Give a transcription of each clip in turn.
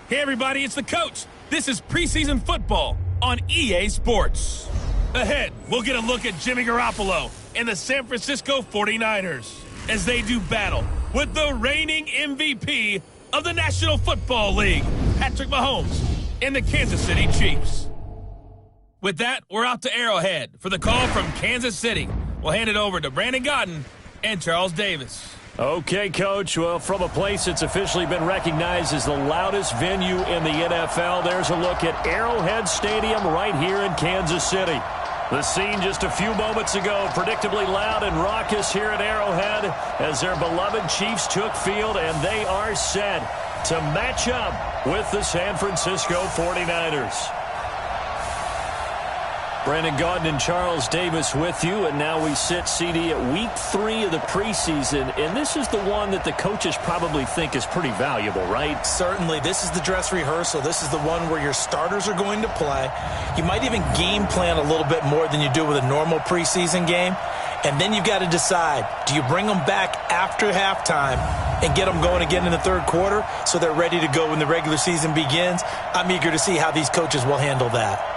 Hey everybody, it's the coach. This is preseason football on EA Sports. Ahead, we'll get a look at Jimmy Garoppolo and the San Francisco 49ers as they do battle with the reigning MVP of the National Football League, Patrick Mahomes, and the Kansas City Chiefs. With that, we're out to Arrowhead for the call from Kansas City. We'll hand it over to Brandon Gaudin and Charles Davis. Okay, Coach. Well, from a place that's officially been recognized as the loudest venue in the NFL, there's a look at Arrowhead Stadium right here in Kansas City. The scene just a few moments ago, predictably loud and raucous here at Arrowhead as their beloved Chiefs took field, and they are set to match up with the San Francisco 49ers. Brandon Gaudin and Charles Davis with you, and now we sit, CD, at week 3 of the preseason, and this is the one that the coaches probably think is pretty valuable, right? Certainly. This is the dress rehearsal. This is the one where your starters are going to play. You might even game plan a little bit more than you do with a normal preseason game, and then you've got to decide, do you bring them back after halftime and get them going again in the third quarter so they're ready to go when the regular season begins? I'm eager to see how these coaches will handle that.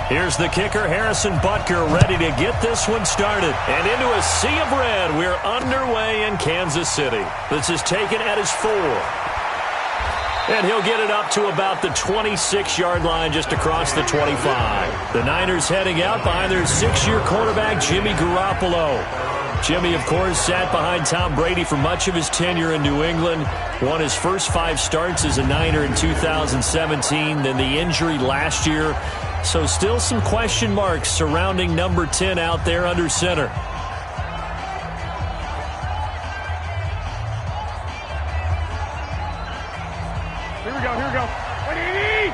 Here's the kicker, Harrison Butker, ready to get this one started. And into a sea of red, we're underway in Kansas City. This is taken at his 4. And he'll get it up to about the 26-yard line just across the 25. The Niners heading out behind their 6-year quarterback, Jimmy Garoppolo. Jimmy, of course, sat behind Tom Brady for much of his tenure in New England. Won his first 5 starts as a Niner in 2017, then the injury last year. So still some question marks surrounding number 10 out there under center. Here we go. What do you need?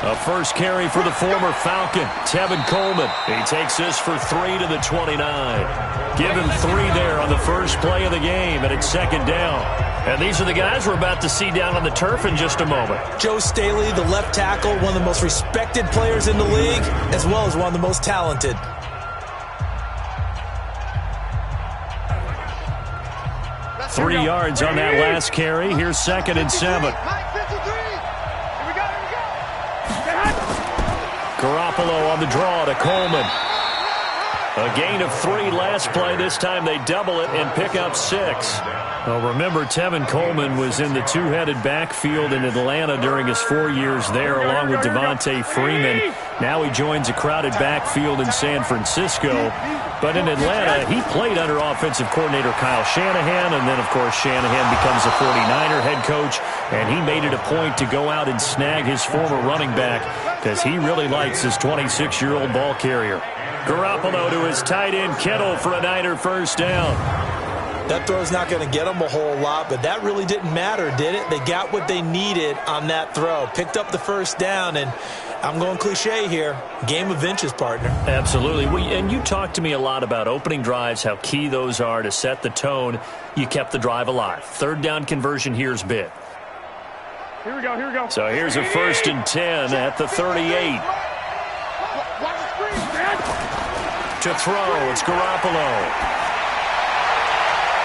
A first carry for the former Falcon, Tevin Coleman. He takes this for 3 to the 29. Give him 3 there on the first play of the game, and it's second down. And these are the guys we're about to see down on the turf in just a moment. Joe Staley, the left tackle, one of the most respected players in the league, as well as one of the most talented. Three yards on that last carry. Here's 2nd and 7. Garoppolo on the draw to Coleman. A gain of 3 last play. This time they double it and pick up 6. Well, remember, Tevin Coleman was in the 2-headed backfield in Atlanta during his 4 years there, along with Devontae Freeman. Now he joins a crowded backfield in San Francisco. But in Atlanta, he played under offensive coordinator Kyle Shanahan, and then, of course, Shanahan becomes a 49er head coach, and he made it a point to go out and snag his former running back because he really likes his 26-year-old ball carrier. Garoppolo to his tight end Kittle for a Niner first down. That throw's not going to get them a whole lot, but that really didn't matter, did it? They got what they needed on that throw. Picked up the first down, and I'm going cliche here. Game of inches, partner. Absolutely. And you talked to me a lot about opening drives, how key those are to set the tone. You kept the drive alive. Third down conversion here is big. Here we go. So here's a 1st and 10 at the 38. Watch the screen, man. To throw, it's Garoppolo.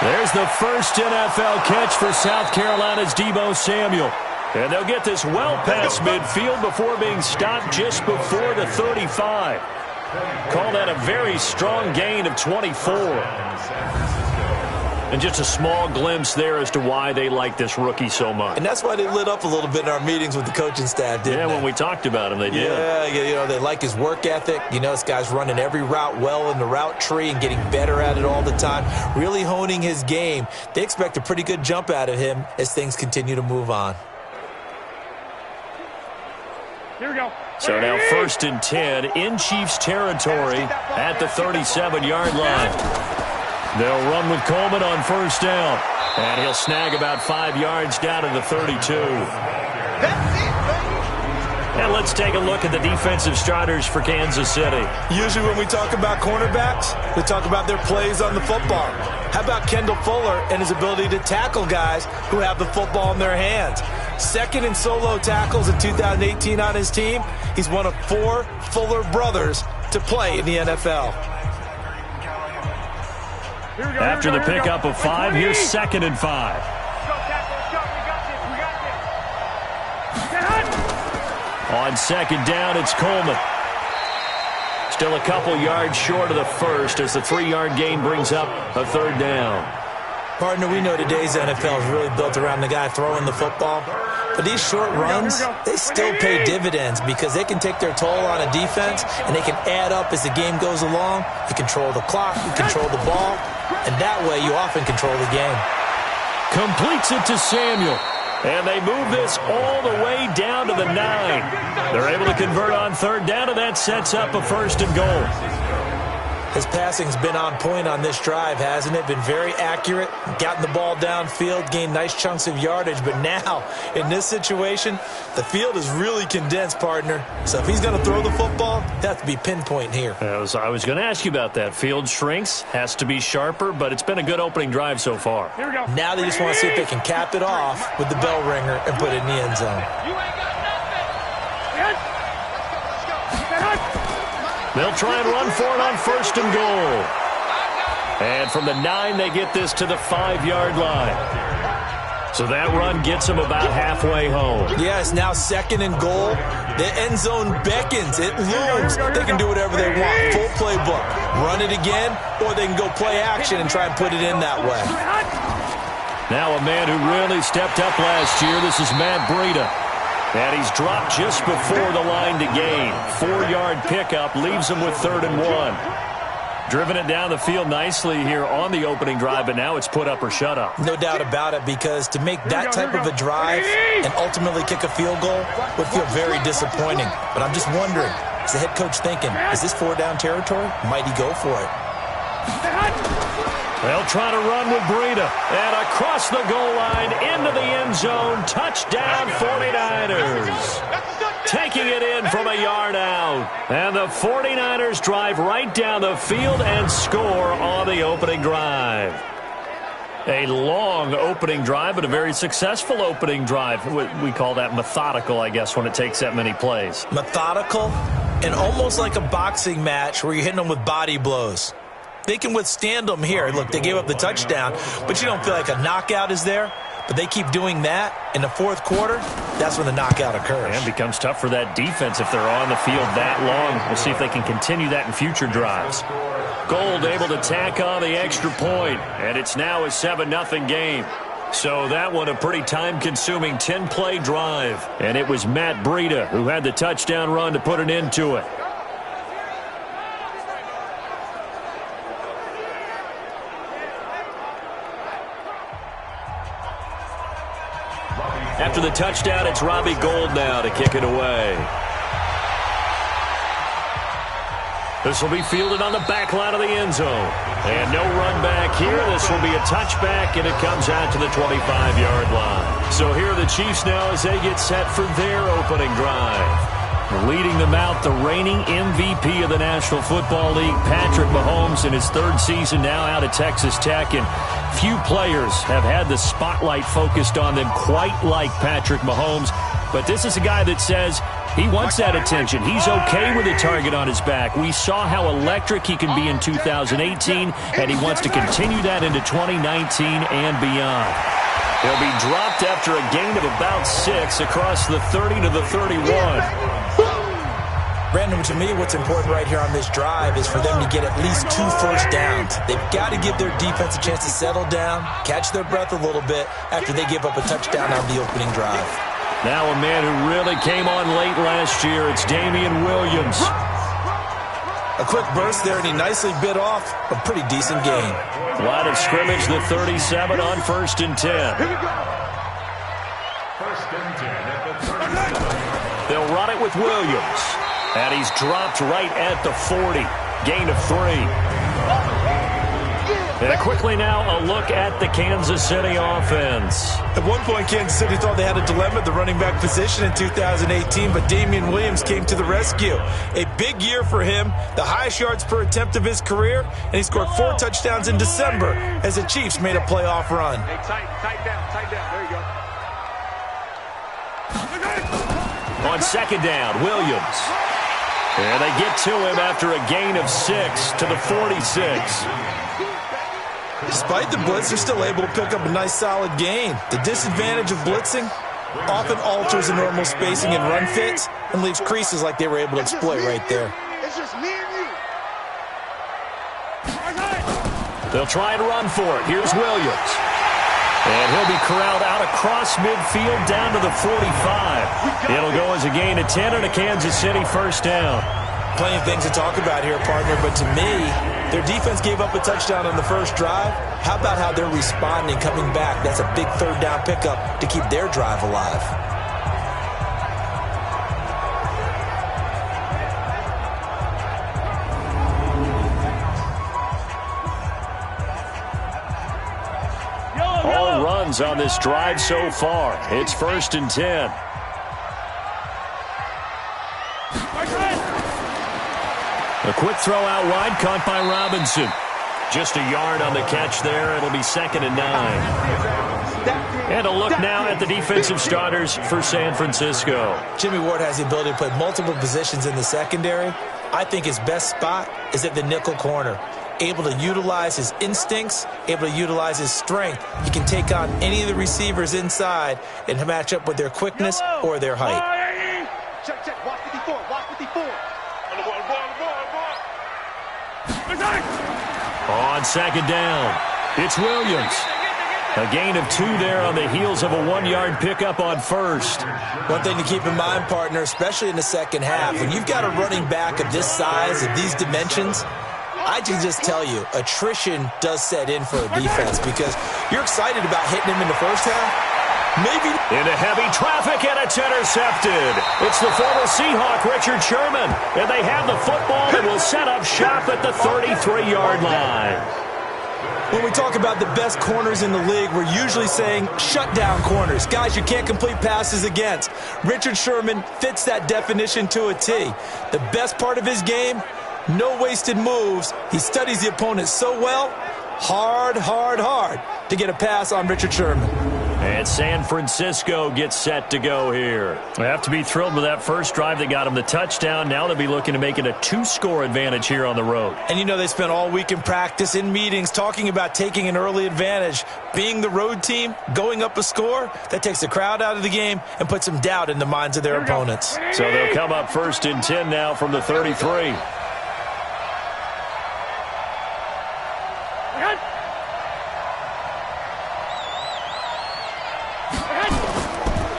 There's the first NFL catch for South Carolina's Deebo Samuel. And they'll get this well past midfield before being stopped just before the 35. Call that a very strong gain of 24. And just a small glimpse there as to why they like this rookie so much. And that's why they lit up a little bit in our meetings with the coaching staff, didn't they? Yeah, when we talked about him, they did. Yeah, they like his work ethic. This guy's running every route well in the route tree and getting better at it all the time, really honing his game. They expect a pretty good jump out of him as things continue to move on. Here we go. So now 1st and 10 in Chiefs territory at the 37-yard line. They'll run with Coleman on first down. And he'll snag about 5 yards down to the 32. And let's take a look at the defensive starters for Kansas City. Usually when we talk about cornerbacks, we talk about their plays on the football. How about Kendall Fuller and his ability to tackle guys who have the football in their hands? Second in solo tackles in 2018 on his team. He's one of 4 Fuller brothers to play in the NFL. After the pickup of 5, here's 2nd and 5. On 2nd down, it's Coleman. Still a couple yards short of the first as the 3-yard gain brings up a 3rd down. Partner, we know today's NFL is really built around the guy throwing the football. But these short runs, they still pay dividends because they can take their toll on a defense and they can add up as the game goes along. You control the clock, you control the ball, and that way you often control the game. Completes it to Samuel. And they move this all the way down to the 9. They're able to convert on 3rd down, and that sets up a 1st and goal. His passing's been on point on this drive, hasn't it? Been very accurate, gotten the ball downfield, gained nice chunks of yardage. But now, in this situation, the field is really condensed, partner. So if he's going to throw the football, it has to be pinpoint here. I was going to ask you about that. Field shrinks, has to be sharper, but it's been a good opening drive so far. Here we go. Now they just want to see if they can cap it off with the bell ringer and put it in the end zone. They'll try and run for it on 1st and goal. And from the 9, they get this to the 5-yard line. So that run gets them about halfway home. Yeah, it's now 2nd and goal. The end zone beckons. It looms. They can do whatever they want. Full playbook. Run it again, or they can go play action and try and put it in that way. Now a man who really stepped up last year. This is Matt Breida. And he's dropped just before the line to gain. 4-yard pickup leaves him with 3rd and 1. Driven it down the field nicely here on the opening drive, but now it's put up or shut up. No doubt about it, because to make that type of a drive and ultimately kick a field goal would feel very disappointing. But I'm just wondering, is the head coach thinking, is this 4-down territory? Might he go for it? They'll try to run with Breida. And across the goal line into the end zone. Touchdown 49ers. Taking it in from a yard out. And the 49ers drive right down the field and score on the opening drive. A long opening drive, but a very successful opening drive. We call that methodical, I guess, when it takes that many plays. Methodical and almost like a boxing match where you're hitting them with body blows. They can withstand them here. Look, they gave up the touchdown, but you don't feel like a knockout is there. But they keep doing that in the 4th quarter. That's when the knockout occurs. And it becomes tough for that defense if they're on the field that long. We'll see if they can continue that in future drives. Gold able to tack on the extra point, and it's now a 7-0 game. So that one a pretty time-consuming 10-play drive. And it was Matt Breida who had the touchdown run to put an end to it. After the touchdown, it's Robbie Gould now to kick it away. This will be fielded on the back line of the end zone. And no run back here. This will be a touchback, and it comes out to the 25-yard line. So here are the Chiefs now as they get set for their opening drive. Leading them out, the reigning MVP of the National Football League, Patrick Mahomes, in his 3rd season now out at Texas Tech. And few players have had the spotlight focused on them quite like Patrick Mahomes. But this is a guy that says he wants that attention. He's okay with a target on his back. We saw how electric he can be in 2018, and he wants to continue that into 2019 and beyond. He'll be dropped after a gain of about 6 across the 30 to the 31. Brandon, to me, what's important right here on this drive is for them to get at least 2 first downs. They've got to give their defense a chance to settle down, catch their breath a little bit after they give up a touchdown on the opening drive. Now a man who really came on late last year, it's Damian Williams. A quick burst there, and he nicely bit off a pretty decent gain. Line of scrimmage, the 37 on 1st and 10. They'll run it with Williams. And he's dropped right at the 40. Gain of 3. And a quickly now, a look at the Kansas City offense. At one point, Kansas City thought they had a dilemma at the running back position in 2018, but Damian Williams came to the rescue. A big year for him, the highest yards per attempt of his career, and he scored 4 touchdowns in December as the Chiefs made a playoff run. Hey, tight down. There you go. On second down, Williams. And they get to him after a gain of 6 to the 46. Despite the blitz, they're still able to pick up a nice solid gain. The disadvantage of blitzing often alters the normal spacing and run fits and leaves creases like they were able to exploit right there. It's just me and you. They'll try and run for it. Here's Williams. And he'll be corralled out across midfield down to the 45. It'll go as a gain of 10 and a Kansas City first down. Plenty of things to talk about here, partner, but to me, their defense gave up a touchdown on the first drive. How about how they're responding, coming back? That's a big third down pickup to keep their drive alive. All runs on this drive so far. It's 1st and 10. A quick throw out wide, caught by Robinson. Just a yard on the catch there. It'll be 2nd and 9. And a look now at the defensive starters for San Francisco. Jimmy Ward has the ability to play multiple positions in the secondary. I think his best spot is at the nickel corner. Able to utilize his instincts, able to utilize his strength. He can take on any of the receivers inside and match up with their quickness or their height. Check. Watch 54. On second down, it's Williams. A gain of 2 there on the heels of a 1-yard pickup on first. One thing to keep in mind, partner, especially in the second half, when you've got a running back of this size, of these dimensions, I can just tell you, attrition does set in for a defense because you're excited about hitting him in the first half. Maybe into heavy traffic, and it's intercepted. It's the former Seahawk, Richard Sherman, and they have the football and will set up shop at the 33-yard line. When we talk about the best corners in the league, we're usually saying shutdown corners, guys you can't complete passes against. Richard Sherman fits that definition to a T. The best part of his game, no wasted moves. He studies the opponent so well, hard to get a pass on Richard Sherman. And San Francisco gets set to go here. They have to be thrilled with that first drive that got them the touchdown. Now they'll be looking to make it a 2-score advantage here on the road. And you know they spent all week in practice, in meetings, talking about taking an early advantage. Being the road team, going up a score, that takes the crowd out of the game and puts some doubt in the minds of their opponents. So they'll come up 1st and 10 now from the 33.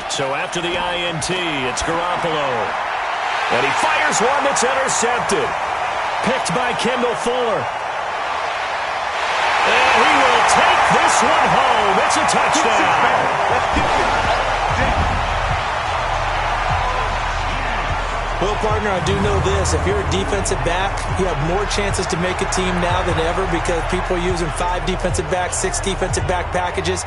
So after the INT, it's Garoppolo. And he fires one that's intercepted. Picked by Kendall Fuller. And he will take this one home. It's a touchdown. Well, partner, I do know this. If you're a defensive back, you have more chances to make a team now than ever because people are using 5 defensive backs, 6 defensive back packages.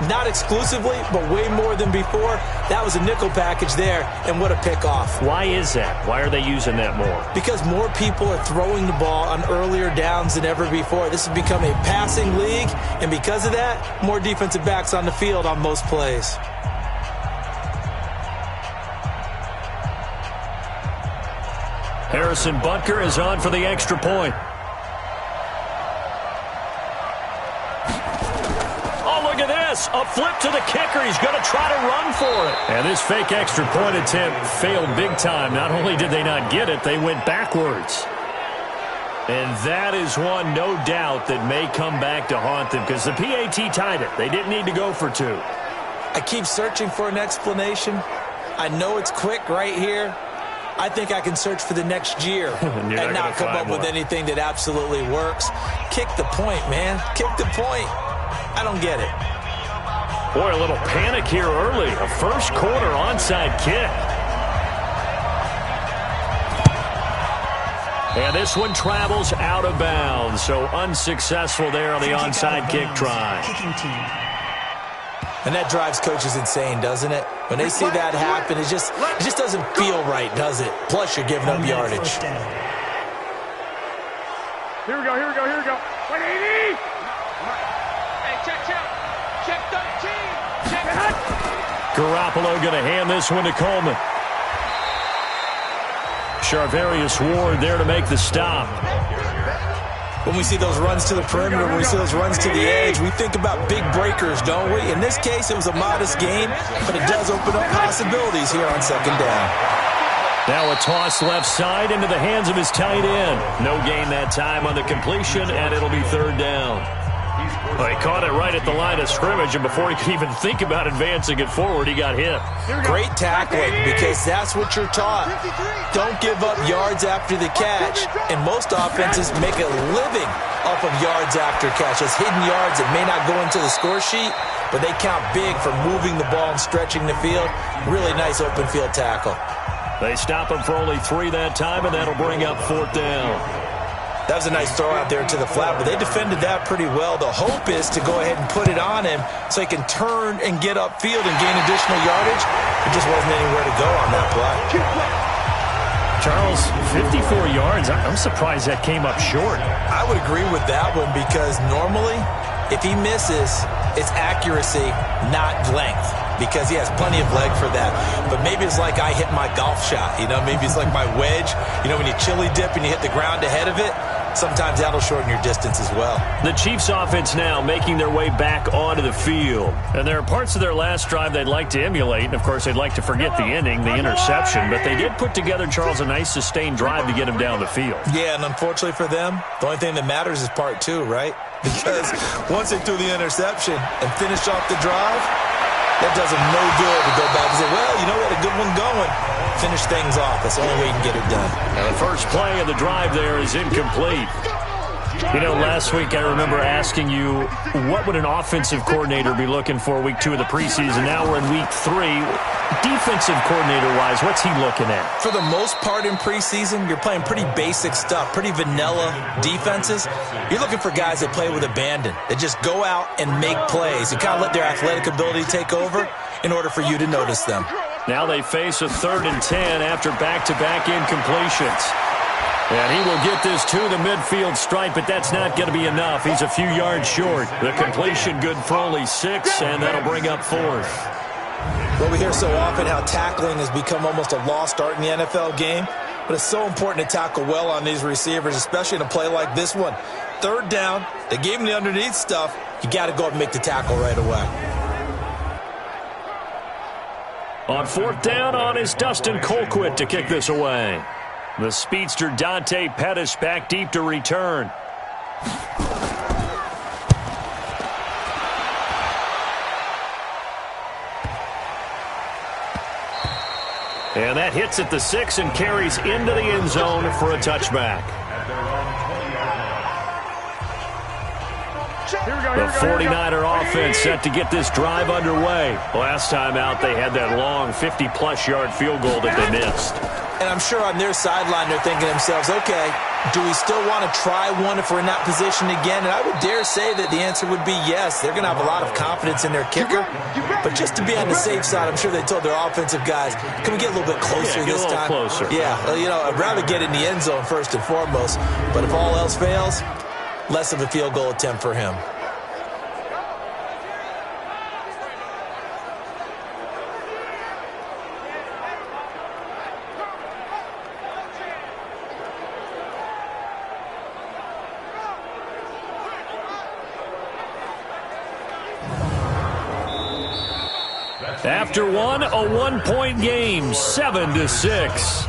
Not exclusively, but way more than before. That was a nickel package there, and what a pickoff. Why is that? Why are they using that more? Because more people are throwing the ball on earlier downs than ever before. This has become a passing league, and because of that, more defensive backs on the field on most plays. Harrison Butker is on for the extra point. Oh, look at this. A flip to the kicker. He's going to try to run for it. And this fake extra point attempt failed big time. Not only did they not get it, they went backwards. And that is one, no doubt, that may come back to haunt them because the PAT tied it. They didn't need to go for 2. I keep searching for an explanation. I know it's quick right here. I think I can search for the next year and not come up with anything that absolutely works. Kick the point, man. Kick the point. I don't get it. Boy, a little panic here early. A first quarter onside kick. And this one travels out of bounds, so unsuccessful there on the onside kick try. And that drives coaches insane, doesn't it? When they see that happen, it just doesn't feel right, does it? Plus, you're giving up yardage. Here we go. 180. Hey, check. Check 13. Check hut. Garoppolo going to hand this one to Coleman. Charvarius Ward there to make the stop. When we see those runs to the perimeter, when we see those runs to the edge, we think about big breakers, don't we? In this case, it was a modest gain, but it does open up possibilities here on second down. Now a toss left side into the hands of his tight end. No gain that time on the completion, and it'll be third down. Well, he caught it right at the line of scrimmage, and before he could even think about advancing it forward, he got hit. Great tackling, because that's what you're taught. Don't give up yards after the catch, and most offenses make a living off of yards after catch. As hidden yards that may not go into the score sheet, but they count big for moving the ball and stretching the field. Really nice open field tackle. They stop him for only 3 that time, and that'll bring up fourth down. That was a nice throw out there to the flat, but they defended that pretty well. The hope is to go ahead and put it on him so he can turn and get upfield and gain additional yardage. There just wasn't anywhere to go on that play. Charles, 54 yards. I'm surprised that came up short. I would agree with that one because normally if he misses, it's accuracy, not length, because he has plenty of leg for that. But maybe it's like I hit my golf shot. Maybe it's like my wedge. When you chili dip and you hit the ground ahead of it, sometimes that'll shorten your distance as well. The Chiefs offense now making their way back onto the field. And there are parts of their last drive they'd like to emulate. And, of course, they'd like to forget the ending, the interception. But they did put together, Charles, a nice sustained drive to get him down the field. Yeah, and unfortunately for them, the only thing that matters is part 2, right? Because once they threw the interception and finished off the drive, that does them no good to go back and say, well, we had a good one going. Finish things off. That's the only way you can get it done. Now the first play of the drive there is incomplete. Last week I remember asking you, what would an offensive coordinator be looking for week 2 of the preseason? Now we're in week 3. Defensive coordinator-wise, what's he looking at? For the most part in preseason, you're playing pretty basic stuff, pretty vanilla defenses. You're looking for guys that play with abandon, that just go out and make plays. You kind of let their athletic ability take over in order for you to notice them. Now they face a 3rd and 10 after back-to-back incompletions. And he will get this to the midfield stripe, but that's not going to be enough. He's a few yards short. The completion good for only 6, and that'll bring up 4th. Well, we hear so often how tackling has become almost a lost art in the NFL game, but it's so important to tackle well on these receivers, especially in a play like this one. 3rd down, they gave him the underneath stuff. You got to go up and make the tackle right away. On 4th down on is Dustin Colquitt to kick this away. The speedster Dante Pettis back deep to return. And that hits at the 6 and carries into the end zone for a touchback. The 49er offense set to get this drive underway. Last time out, they had that long 50-plus yard field goal that they missed. And I'm sure on their sideline they're thinking to themselves, okay, do we still want to try one if we're in that position again? And I would dare say that the answer would be yes. They're going to have a lot of confidence in their kicker. But just to be on the safe side, I'm sure they told their offensive guys, can we get a little bit closer this time? Closer. Yeah, I'd rather get in the end zone first and foremost. But if all else fails, less of a field goal attempt for him. After one, a 1-point game, 7-6.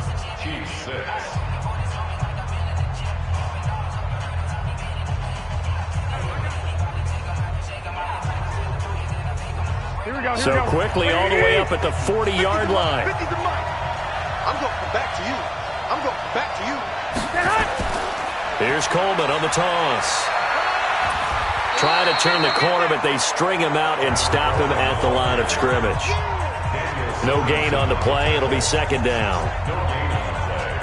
So quickly all the way up at the 40-yard line. I'm going to come back to you. I'm going to come back to you. Here's Coleman on the toss. Trying to turn the corner, but they string him out and stop him at the line of scrimmage. No gain on the play. It'll be 2nd down.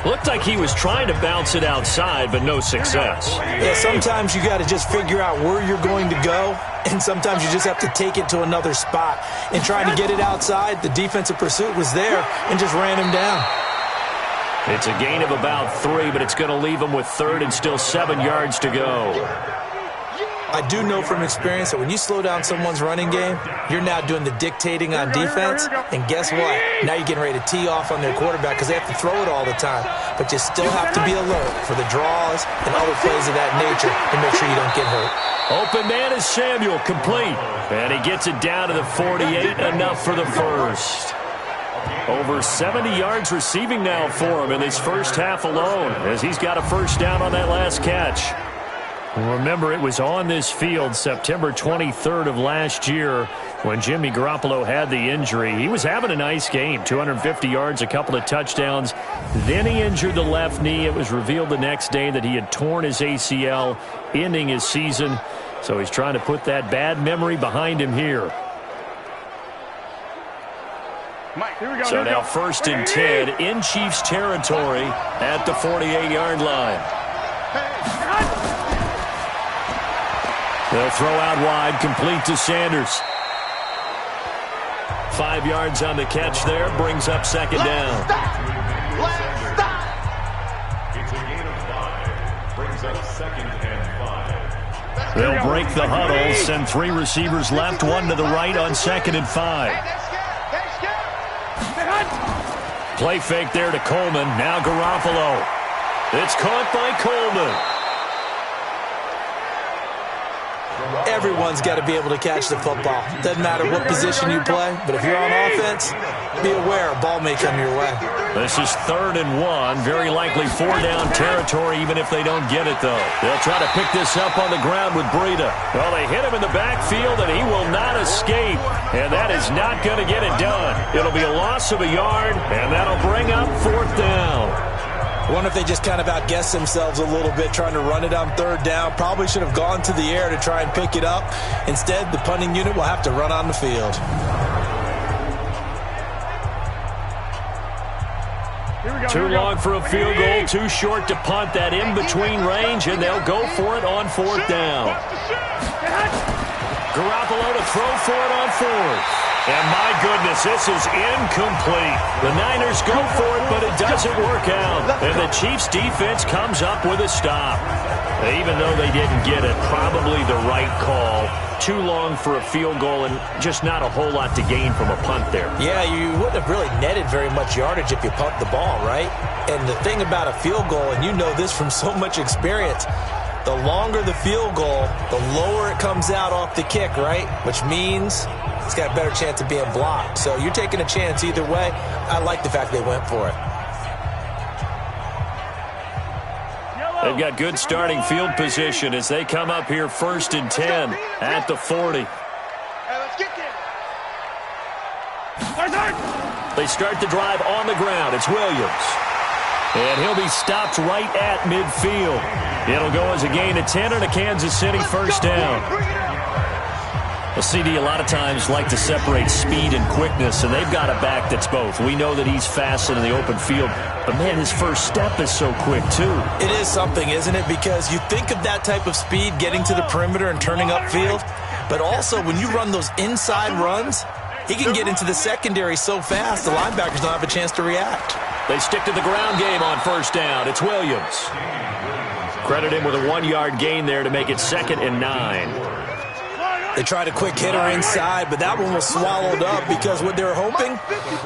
Looked like he was trying to bounce it outside, but no success. Yeah, sometimes you got to just figure out where you're going to go, and sometimes you just have to take it to another spot. And trying to get it outside, the defensive pursuit was there and just ran him down. It's a gain of about 3, but it's going to leave him with 3rd and still 7 yards to go. I do know from experience that when you slow down someone's running game, you're now doing the dictating on defense. And guess what? Now you're getting ready to tee off on their quarterback because they have to throw it all the time. But you still have to be alert for the draws and other plays of that nature and make sure you don't get hurt. Open man is Samuel, complete. And he gets it down to the 48, enough for the first. Over 70 yards receiving now for him in his first half alone, as he's got a first down on that last catch. Remember, it was on this field September 23rd of last year when Jimmy Garoppolo had the injury. He was having a nice game, 250 yards, a couple of touchdowns. Then he injured the left knee. It was revealed the next day that he had torn his ACL, ending his season. So he's trying to put that bad memory behind him here. So now 1st and 10 in Chiefs territory at the 48-yard line. They'll throw out wide, complete to Sanders. 5 yards on the catch there, brings up 2nd down. It's a gain of 5. Brings up 2nd and 5. They'll break the huddle, send 3 receivers left, 1 to the right on 2nd and 5. Play fake there to Coleman. Now Garoppolo. It's caught by Coleman. Everyone's got to be able to catch the football. Doesn't matter what position you play, but if you're on offense, be aware a ball may come your way. This is 3rd and 1. Very likely 4-down territory, even if they don't get it, though. They'll try to pick this up on the ground with Breida. Well, they hit him in the backfield, and he will not escape. And that is not going to get it done. It'll be a loss of a yard, and that'll bring up 4th down. I wonder if they just kind of outguessed themselves a little bit trying to run it on 3rd down. Probably should have gone to the air to try and pick it up. Instead, the punting unit will have to run on the field. Too long for a field goal, too short to punt. That in-between range, and they'll go for it on 4th down. Garoppolo to throw for it on 4th. And my goodness, this is incomplete. The Niners go for it, but it doesn't work out. And the Chiefs' defense comes up with a stop. Even though they didn't get it, probably the right call. Too long for a field goal and just not a whole lot to gain from a punt there. Yeah, you wouldn't have really netted very much yardage if you punt the ball, right? And the thing about a field goal, and you know this from so much experience, the longer the field goal, the lower it comes out off the kick, right? Which means it's got a better chance of being blocked. So you're taking a chance either way. I like the fact they went for it. They've got good starting field position as they come up here 1st and 10 at the 40. They start the drive on the ground. It's Williams. And he'll be stopped right at midfield. It'll go as a gain of 10 and a Kansas City 1st down. Well, CD, a lot of times like to separate speed and quickness, and they've got a back that's both. We know that he's fast in the open field, but, man, his first step is so quick, too. It is something, isn't it? Because you think of that type of speed getting to the perimeter and turning upfield, but also when you run those inside runs, he can get into the secondary so fast the linebackers don't have a chance to react. They stick to the ground game on 1st down. It's Williams. Credit him with a 1-yard gain there to make it 2nd and 9. They tried a quick hitter inside, but that one was swallowed up because what they're hoping,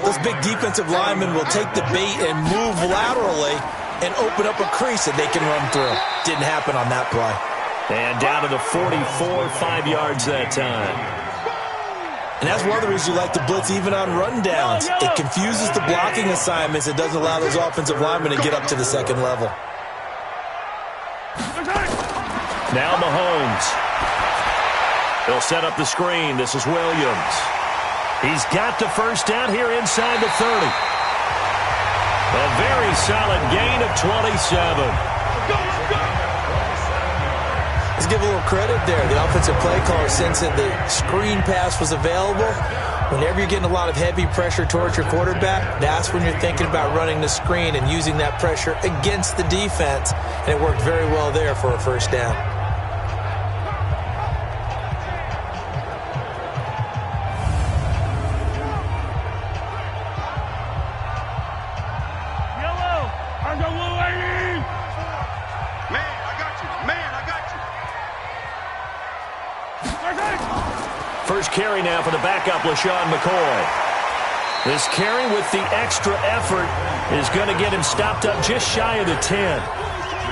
those big defensive linemen will take the bait and move laterally and open up a crease that they can run through. Didn't happen on that play. And down to the 44, 5 yards that time. And that's one of the reasons you like to blitz even on rundowns. It confuses the blocking assignments. It doesn't allow those offensive linemen to get up to the 2nd level. Now Mahomes. They'll set up the screen. This is Williams. He's got the 1st down here inside the 30. A very solid gain of 27. It's to give a little credit there. The offensive play caller sensed that the screen pass was available. Whenever you're getting a lot of heavy pressure towards your quarterback, that's when you're thinking about running the screen and using that pressure against the defense. And it worked very well there for a first down. First carry now for the backup, LaShawn McCoy. This carry with the extra effort is going to get him stopped up just shy of the 10.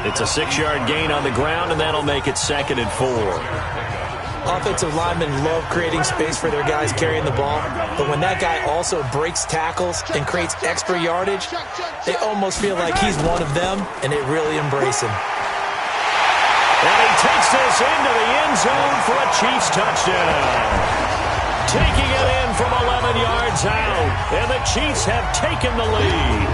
It's a 6-yard gain on the ground, and that'll make it 2nd and 4. Offensive linemen love creating space for their guys carrying the ball, but when that guy also breaks tackles and creates extra yardage, they almost feel like he's one of them, and they really embrace him. And he takes this into the end zone for a Chiefs touchdown. Taking it in from 11 yards out, and the Chiefs have taken the lead.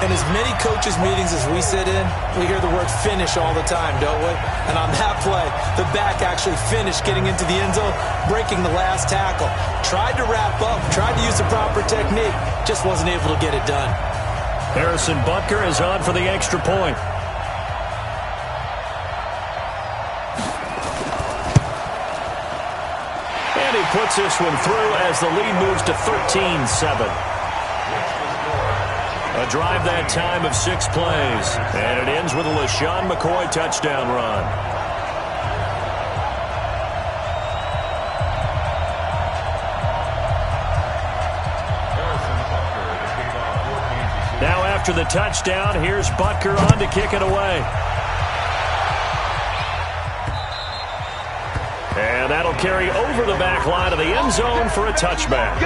In as many coaches' meetings as we sit in, we hear the word finish all the time, don't we? And on that play, the back actually finished getting into the end zone, breaking the last tackle. Tried to wrap up, tried to use the proper technique, just wasn't able to get it done. Harrison Butker is on for the extra point. And he puts this one through as the lead moves to 13-7. A drive that time of 6 plays. And it ends with a LaShawn McCoy touchdown run. Now after the touchdown, here's Butker on to kick it away. And that'll carry over the back line of the end zone for a touchback.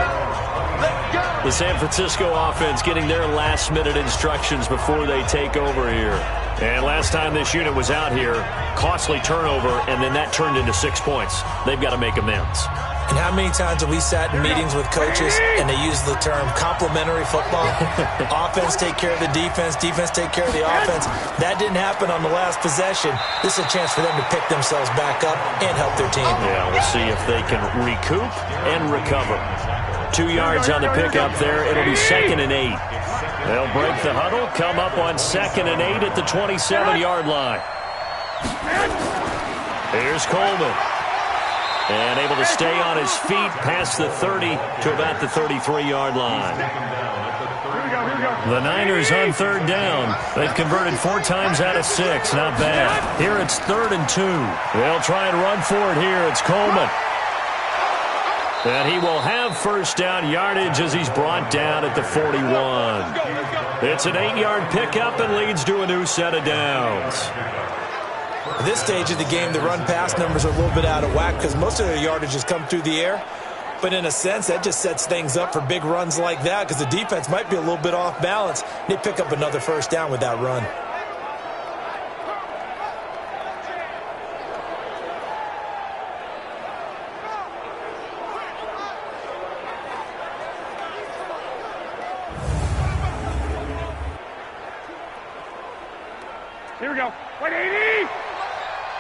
The San Francisco offense getting their last-minute instructions before they take over here. And last time this unit was out here, costly turnover, and then that turned into 6 points. They've got to make amends. And how many times have we sat in meetings with coaches and they use the term complementary football? Offense take care of the defense, defense take care of the offense. That didn't happen on the last possession. This is a chance for them to pick themselves back up and help their team. Yeah, we'll see if they can recoup and recover. 2 yards on the pickup there. It'll be 2nd and 8. They'll break the huddle, come up on 2nd and 8 at the 27-yard line. Here's Coleman. And able to stay on his feet past the 30 to about the 33-yard line. The Niners on 3rd down. They've converted 4 times out of 6. Not bad. Here it's 3rd and 2. They'll try and run for it here. It's Coleman. And he will have first down yardage as he's brought down at the 41. It's an 8-yard pickup and leads to a new set of downs. At this stage of the game, the run-pass numbers are a little bit out of whack because most of their yardage has come through the air. But in a sense, that just sets things up for big runs like that because the defense might be a little bit off balance. They pick up another first down with that run. Here we go. 180!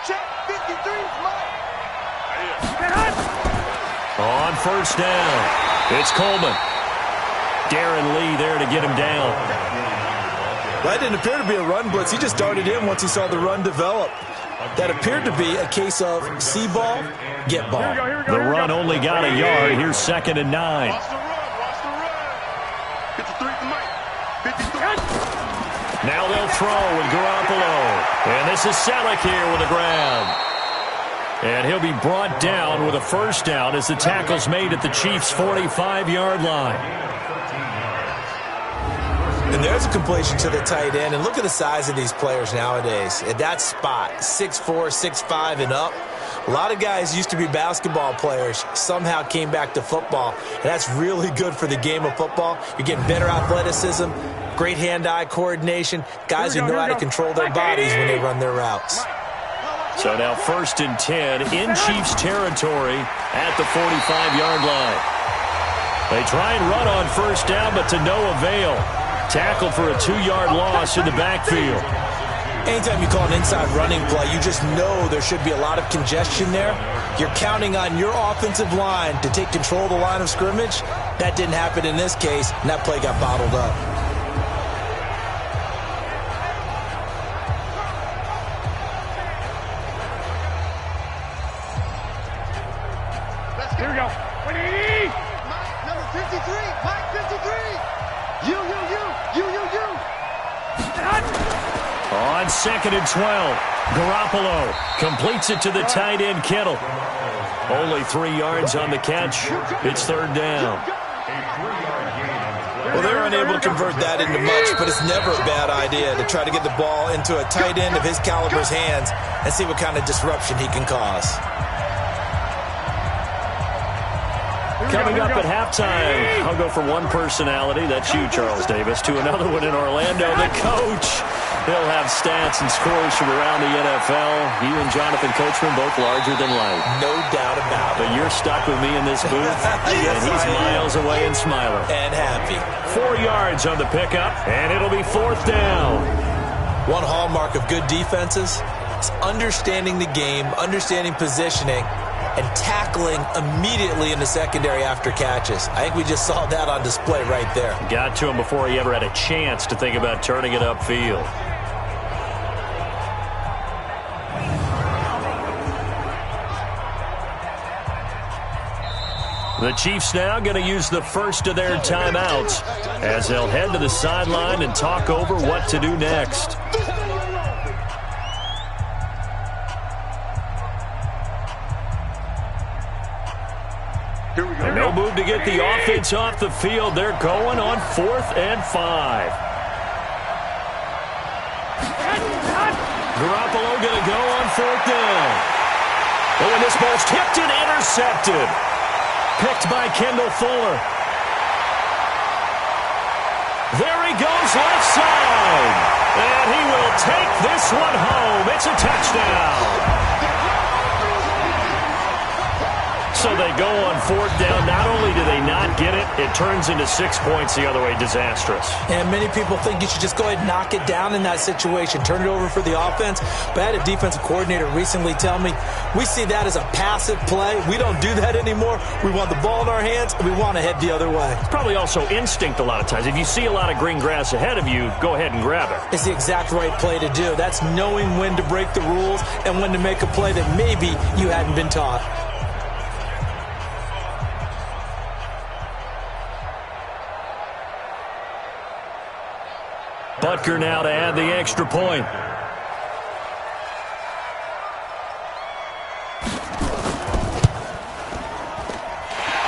Check 53, On first down, it's Coleman. Darren Lee there to get him down. That didn't appear to be a run blitz. He just darted in once he saw the run develop. That appeared to be a case of see ball, get ball. The run only got a yard. Here's 2nd and 9. Watch the run. 53 to Mike. 53. Now they'll throw with Garoppolo. And this is Selleck here with the grab. And he'll be brought down with a first down as the tackle's made at the Chiefs' 45-yard line. And there's a completion to the tight end. And look at the size of these players nowadays. At that spot, 6'4", 6'5", and up. A lot of guys used to be basketball players, somehow came back to football. And that's really good for the game of football. You're getting better athleticism, great hand-eye coordination, guys who know how to control their bodies when they run their routes. So now 1st and 10 in Chiefs territory at the 45-yard line. They try and run on first down, but to no avail. Tackled for a 2-yard loss in the backfield. Anytime you call an inside running play, you just know there should be a lot of congestion there. You're counting on your offensive line to take control of the line of scrimmage. That didn't happen in this case, and that play got bottled up. Here we go. 180. Mike, number 53. Mike, 53. You. On 2nd and 12, Garoppolo completes it to the tight end, Kittle. Only 3 yards on the catch. It's 3rd down. Well, they were unable to convert that into much, but it's never a bad idea to try to get the ball into a tight end of his caliber's hands and see what kind of disruption he can cause. Coming up at halftime, I'll go from one personality, that's you, Charles Davis, to another one in Orlando, the coach. He'll have stats and scores from around the NFL. You and Jonathan Coachman both larger than life. No doubt about it. But you're stuck with me in this booth, Yes, and he's miles away and smiling. And happy. 4 yards on the pickup, and it'll be 4th down. One hallmark of good defenses is understanding the game, understanding positioning, and tackling immediately in the secondary after catches. I think we just saw that on display right there. Got to him before he ever had a chance to think about turning it upfield. The Chiefs now going to use the first of their timeouts as they'll head to the sideline and talk over what to do next. And no move to get the offense off the field. They're going on 4th and 5. Garoppolo going to go on 4th down. Oh, and this ball's tipped and intercepted. Picked by Kendall Fuller. There he goes left side. And he will take this one home. It's a touchdown. So they go on 4th down. Not only do they not get it, it turns into 6 points the other way. Disastrous. And many people think you should just go ahead and knock it down in that situation. Turn it over for the offense. But I had a defensive coordinator recently tell me, we see that as a passive play. We don't do that anymore. We want the ball in our hands, and we want to head the other way. It's probably also instinct a lot of times. If you see a lot of green grass ahead of you, go ahead and grab it. It's the exact right play to do. That's knowing when to break the rules and when to make a play that maybe you hadn't been taught. Butker now to add the extra point.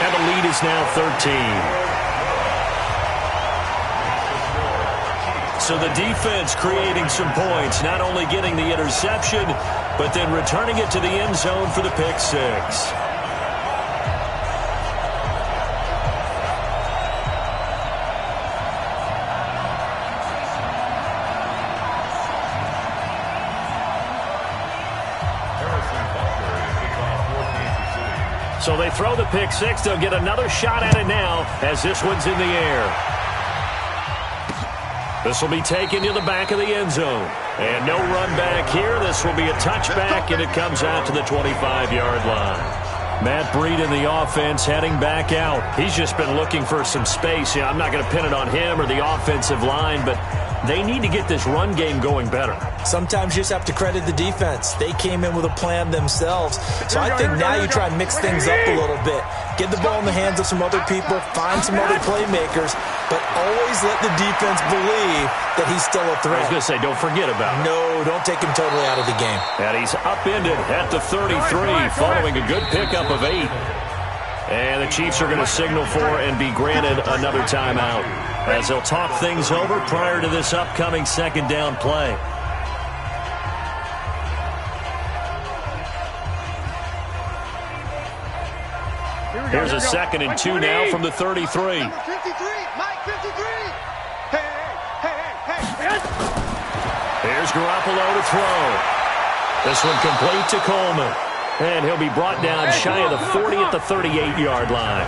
And the lead is now 13. So the defense creating some points, not only getting the interception, but then returning it to the end zone for the pick six. So they throw the pick six. They'll get another shot at it now as this one's in the air. This will be taken to the back of the end zone. And no run back here. This will be a touchback, and it comes out to the 25-yard line. Matt Breed in the offense heading back out. He's just been looking for some space. I'm not going to pin it on him or the offensive line, but they need to get this run game going better. Sometimes you just have to credit the defense. They came in with a plan themselves. So I think now you try and mix things up a little bit. Get the ball in the hands of some other people, find some other playmakers, but always let the defense believe that he's still a threat. I was going to say, don't forget about it. No, don't take him totally out of the game. And he's upended at the 33 following a good pickup of 8. And the Chiefs are going to signal for and be granted another timeout as they'll talk things over prior to this upcoming second down play. Here's a 2nd and 2 now from the 33. 53, Mike 53. Hey. Here's Garoppolo to throw. This one complete to Coleman. And he'll be brought down shy of the 40 at the 38-yard line.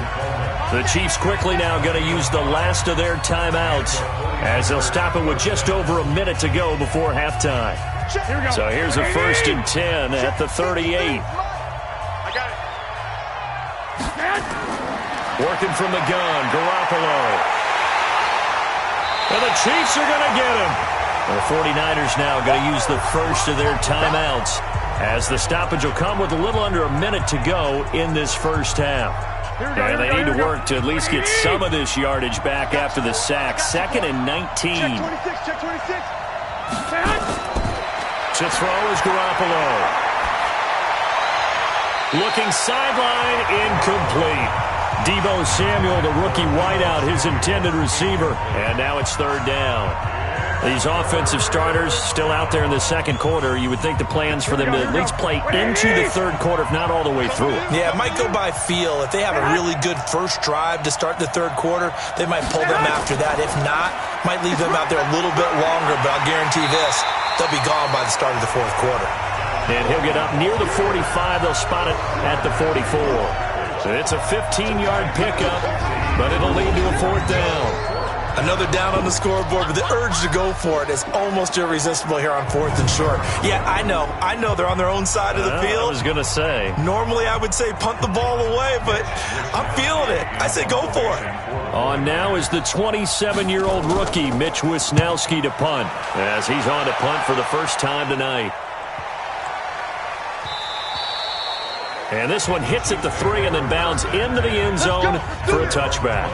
The Chiefs quickly now going to use the last of their timeouts as they'll stop it with just over a minute to go before halftime. So here's a 1st and 10 at the 38. I got it. Working from the gun, Garoppolo. And the Chiefs are going to get him. The 49ers now going to use the first of their timeouts, as the stoppage will come with a little under a minute to go in this first half. And they need to work to at least get some of this yardage back after the sack. 2nd and 19. Check 26, check 26. To throw is Garoppolo. Looking sideline, incomplete. Deebo Samuel, the rookie wideout, his intended receiver. And now it's 3rd down. These offensive starters still out there in the second quarter. You would think the plans for them to at least play into the third quarter, if not all the way through it. Yeah, it might go by feel. If they have a really good first drive to start the third quarter, they might pull them after that. If not, might leave them out there a little bit longer, but I'll guarantee this, they'll be gone by the start of the fourth quarter. And he'll get up near the 45. They'll spot it at the 44. So it's a 15-yard pickup, but it'll lead to a 4th down. Another down on the scoreboard, but the urge to go for it is almost irresistible here on 4th and short. Yeah, I know they're on their own side of the field. I was going to say. Normally I would say punt the ball away, but I'm feeling it. I say go for it. On now is the 27-year-old rookie, Mitch Wisnowski, to punt, as he's on to punt for the first time tonight. And this one hits at the 3 and then bounds into the end zone for a touchback.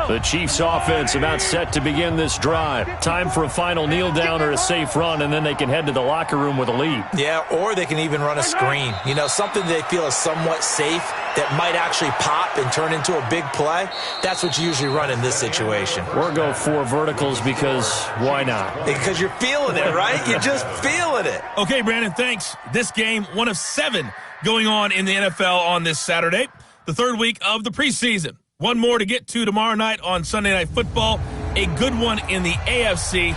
The Chiefs offense about set to begin this drive. Time for a final kneel down or a safe run, and then they can head to the locker room with a lead. Yeah, or they can even run a screen. You know, something they feel is somewhat safe that might actually pop and turn into a big play. That's what you usually run in this situation. Or go 4 verticals because why not? Because you're feeling it, right? You're just feeling it. Okay, Brandon, thanks. This game, one of 7 going on in the NFL on this Saturday, the 3rd week of the preseason. One more to get to tomorrow night on Sunday Night Football. A good one in the AFC.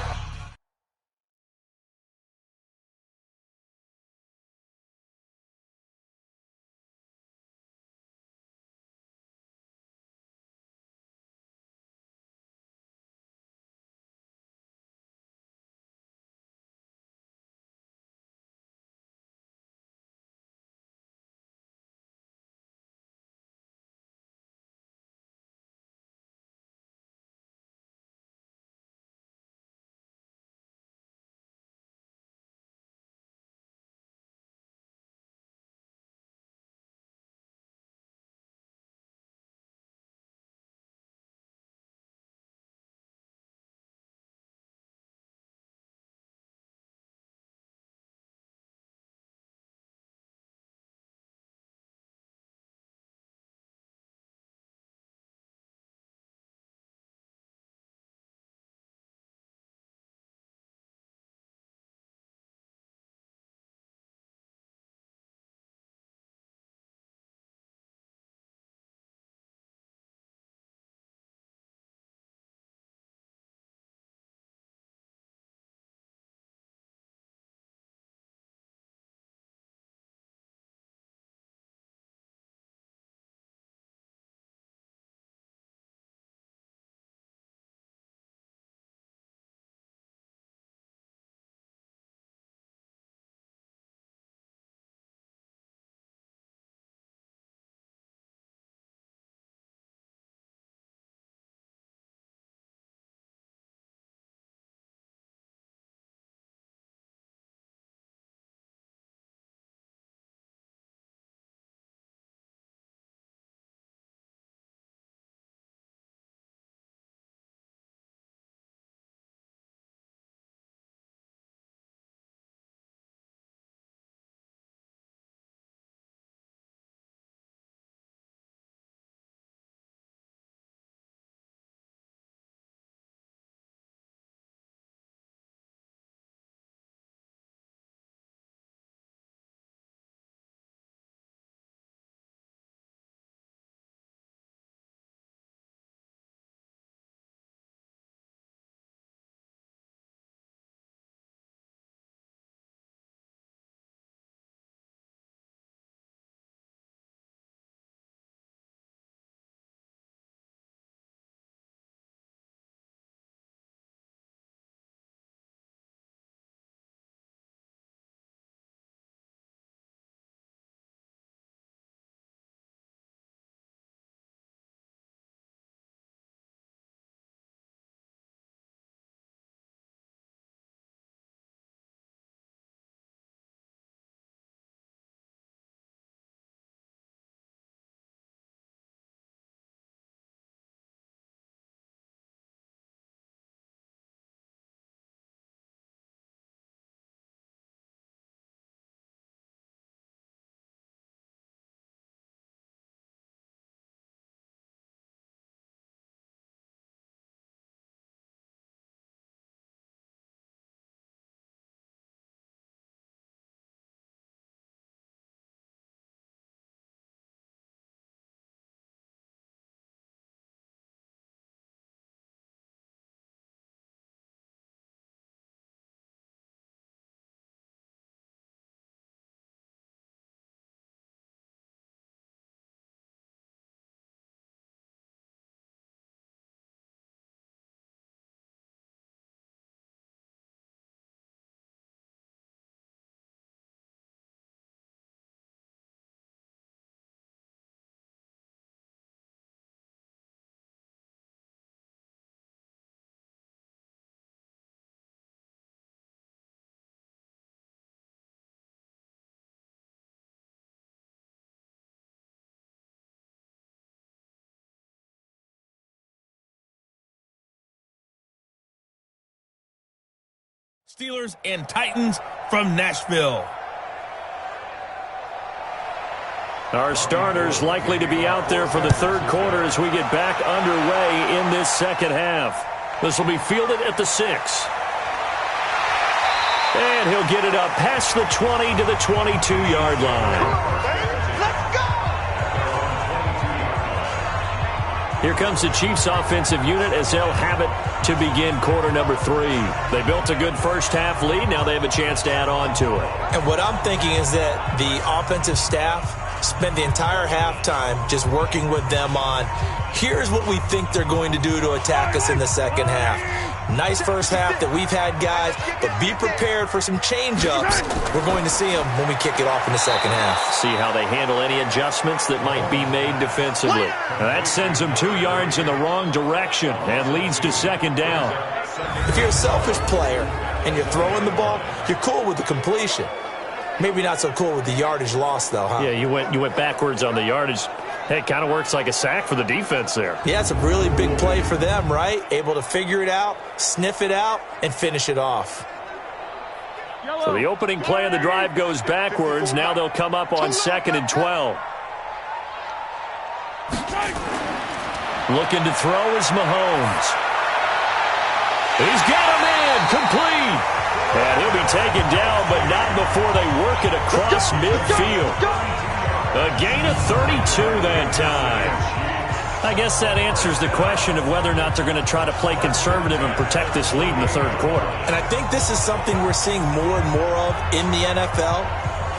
Steelers and Titans from Nashville. Our starters likely to be out there for the third quarter as we get back underway in this second half. This will be fielded at the 6. And he'll get it up past the 20 to the 22-yard line. Here comes the Chiefs offensive unit as they'll have it to begin quarter number 3. They built a good first half lead. Now they have a chance to add on to it. And what I'm thinking is that the offensive staff spent the entire halftime just working with them on, here's what we think they're going to do to attack us in the second half. Nice first half that we've had, guys, but be prepared for some change-ups. We're going to see them when we kick it off in the second half. See how they handle any adjustments that might be made defensively. Now that sends them 2 yards in the wrong direction and leads to second down. If you're a selfish player and you're throwing the ball, you're cool with the completion. Maybe not so cool with the yardage loss, though, huh? Yeah, you went backwards on the yardage. Hey, it kind of works like a sack for the defense there. Yeah, it's a really big play for them, right? Able to figure it out, sniff it out, and finish it off. So the opening play of the drive goes backwards. Now they'll come up on 2nd and 12. Looking to throw is Mahomes. He's got him in, complete. And he'll be taken down, but not before they work it across midfield. A gain of 32 that time. I guess that answers the question of whether or not they're going to try to play conservative and protect this lead in the third quarter. And I think this is something we're seeing more and more of in the NFL.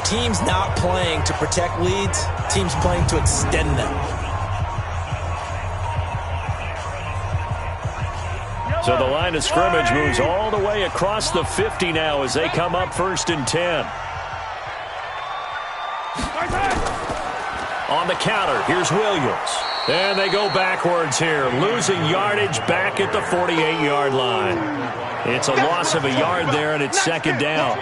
Teams not playing to protect leads, teams playing to extend them. So the line of scrimmage moves all the way across the 50 now as they come up 1st and 10. On the counter, here's Williams. And they go backwards here, losing yardage back at the 48-yard line. It's a loss of a yard there, and it's second down.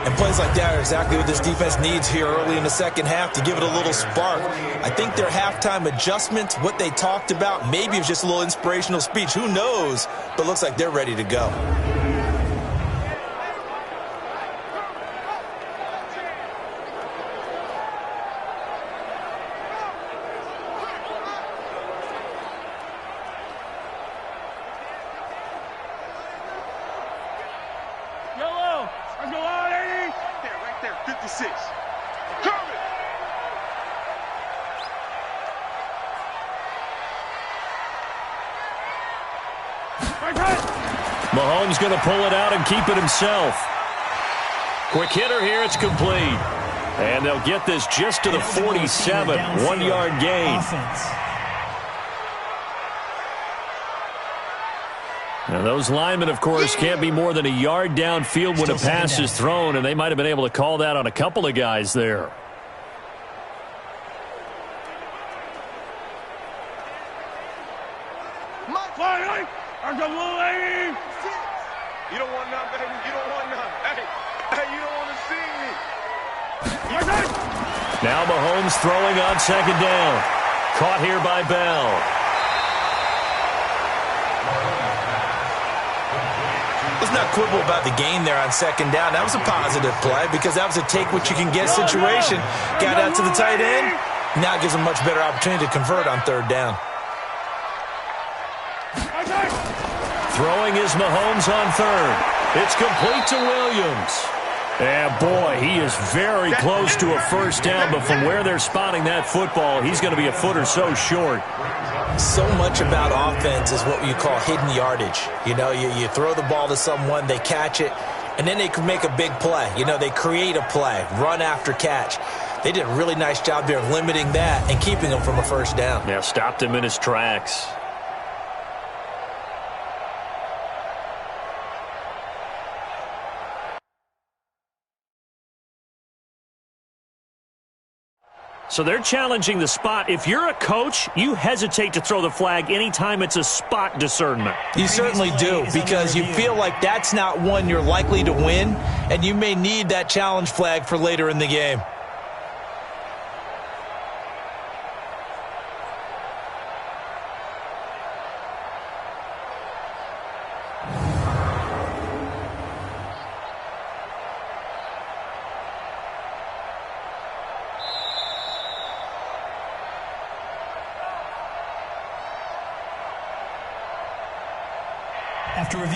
And plays like that are exactly what this defense needs here early in the second half to give it a little spark. I think their halftime adjustments, what they talked about, maybe it was just a little inspirational speech. Who knows? But looks like they're ready to go. Mahomes going to pull it out and keep it himself. Quick hitter here, it's complete. And they'll get this just to the 47, 1-yard gain. Now those linemen, of course, can't be more than a yard downfield when a pass is thrown, and they might have been able to call that on a couple of guys there. You don't want none, baby. You don't want none. Hey, you don't want to see me. Now Mahomes throwing on second down. Caught here by Bell. Let's not quibble about the gain there on second down. That was a positive play because that was a take-what-you-can-get situation. Got out to the tight end. Now it gives them a much better opportunity to convert on third down. Throwing is Mahomes on third. It's complete to Williams. And boy, he is very close to a first down, but from where they're spotting that football, he's going to be a foot or so short. So much about offense is what you call hidden yardage. You know, you throw the ball to someone, they catch it, and then they can make a big play. You know, they create a play, run after catch. They did a really nice job there of limiting that and keeping him from a first down. Yeah, stopped him in his tracks. So they're challenging the spot. If you're a coach, you hesitate to throw the flag anytime it's a spot discernment. You certainly do, because you feel like that's not one you're likely to win, and you may need that challenge flag for later in the game.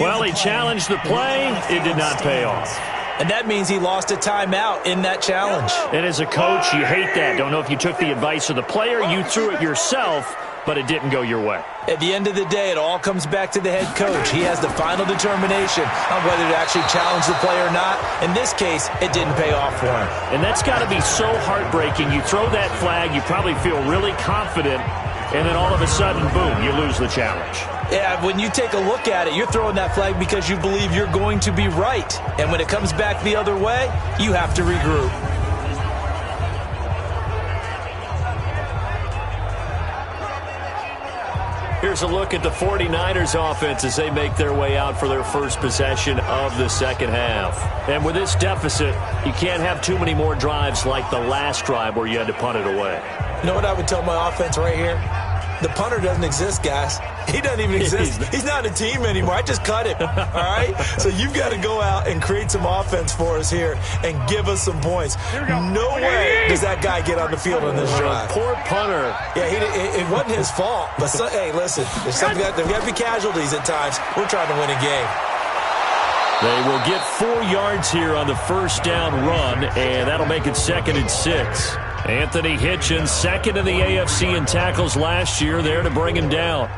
Well, he challenged the play. It did not pay off. And that means he lost a timeout in that challenge. And as a coach, you hate that. Don't know if you took the advice of the player, you threw it yourself, but it didn't go your way. At the end of the day, it all comes back to the head coach. He has the final determination on whether to actually challenge the play or not. In this case, it didn't pay off for him. And that's got to be so heartbreaking. You throw that flag, you probably feel really confident, and then all of a sudden, boom, you lose the challenge. Yeah, when you take a look at it, you're throwing that flag because you believe you're going to be right. And when it comes back the other way, you have to regroup. Here's a look at the 49ers offense as they make their way out for their first possession of the second half. And with this deficit, you can't have too many more drives like the last drive where you had to punt it away. You know what I would tell my offense right here? The punter doesn't exist, guys. He doesn't even exist. He's not a team anymore. I just cut him, all right? So you've got to go out and create some offense for us here and give us some points. No way does that guy get on the field on this drive. Poor punter. Yeah, it wasn't his fault. But, hey, listen, there's got to be casualties at times. We're trying to win a game. They will get 4 yards here on the first down run, and that'll make it 2nd and 6. Anthony Hitchens, second in the AFC in tackles last year, there to bring him down.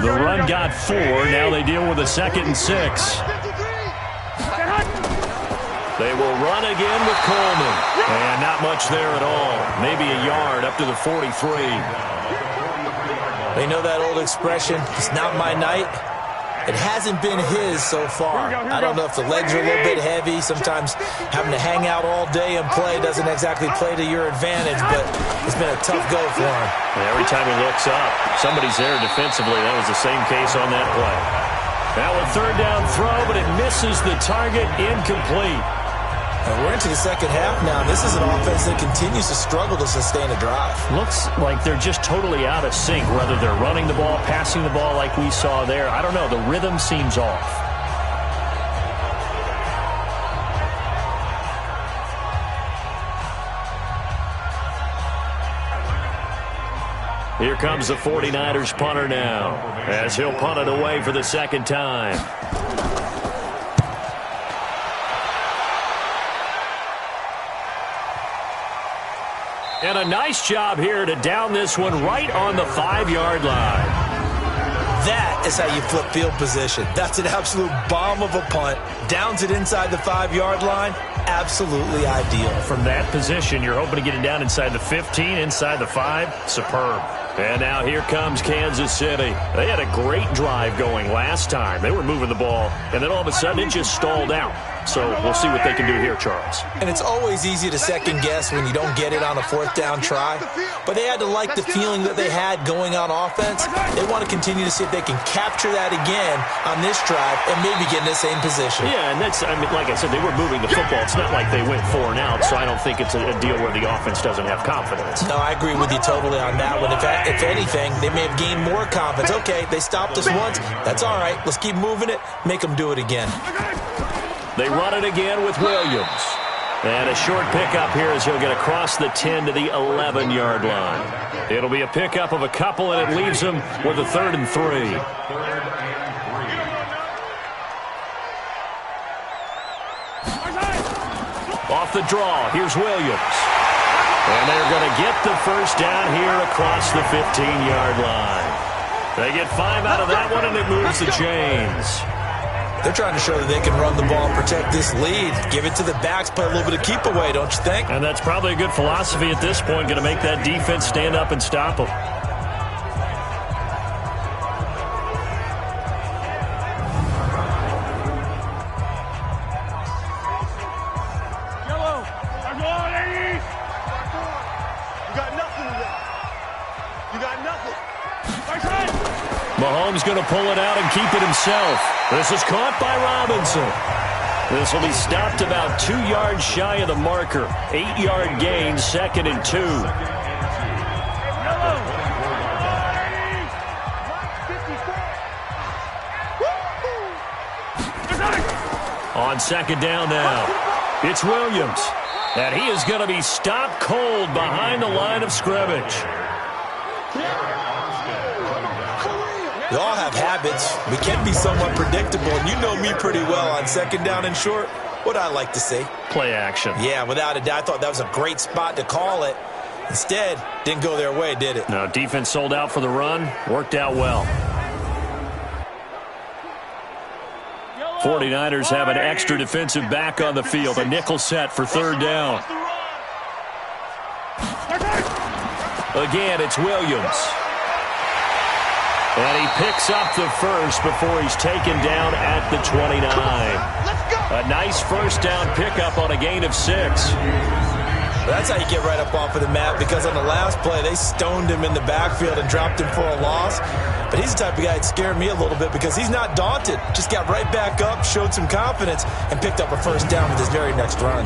The run got 4. Now they deal with a 2nd and 6. They will run again with Coleman. And not much there at all. Maybe a yard up to the 43. They know that old expression, it's not my night. It hasn't been his so far. I don't know if the legs are a little bit heavy. Sometimes having to hang out all day and play doesn't exactly play to your advantage, but it's been a tough go for him. And every time he looks up, somebody's there defensively. That was the same case on that play. Now a third down throw, but it misses the target, incomplete. And we're into the second half now. This is an offense that continues to struggle to sustain a drive. Looks like they're just totally out of sync, whether they're running the ball, passing the ball like we saw there. I don't know. The rhythm seems off. Here comes the 49ers punter now, as he'll punt it away for the second time. And a nice job here to down this one right on the 5-yard line. That is how you flip field position. That's an absolute bomb of a punt. Downs it inside the 5-yard line. Absolutely ideal. From that position, you're hoping to get it down inside the 15, inside the 5. Superb. And now here comes Kansas City. They had a great drive going last time. They were moving the ball, and then all of a sudden it just stalled out. So we'll see what they can do here, Charles. And it's always easy to second guess when you don't get it on a 4th down try. But they had to like the feeling that they had going on offense. They want to continue to see if they can capture that again on this drive and maybe get in the same position. Yeah, and that's, I mean, like I said, they were moving the football. It's not like they went 4 and out, so I don't think it's a deal where the offense doesn't have confidence. No, I agree with you totally on that one. If anything, they may have gained more confidence. Okay, they stopped us once. That's all right. Let's keep moving it. Make them do it again. They run it again with Williams. And a short pickup here as he'll get across the 10 to the 11-yard line. It'll be a pickup of a couple, and it leaves him with a 3rd and 3. Off the draw, here's Williams. And they're going to get the first down here across the 15-yard line. They get 5 out of that one, and it moves the chains. They're trying to show that they can run the ball and protect this lead. Give it to the backs, play a little bit of keep away, don't you think? And that's probably a good philosophy at this point, going to make that defense stand up and stop them. Mahomes going to pull it out and keep it himself. This is caught by Robinson. This will be stopped about 2 yards shy of the marker. 8-yard gain, 2nd and 2. On 2nd down now, it's Williams. And he is going to be stopped cold behind the line of scrimmage. We all have habits. We can be somewhat predictable, and you know me pretty well on second down and short. What I like to see? Play action. Yeah, without a doubt. I thought that was a great spot to call it. Instead, didn't go their way, did it? No, defense sold out for the run. Worked out well. 49ers have an extra defensive back on the field. A nickel set for third down. Again, it's Williams. And he picks up the first before he's taken down at the 29. A nice first down pickup on a gain of 6. That's how you get right up off of the mat, because on the last play, they stoned him in the backfield and dropped him for a loss. But he's the type of guy that scared me a little bit because he's not daunted. Just got right back up, showed some confidence, and picked up a first down with his very next run.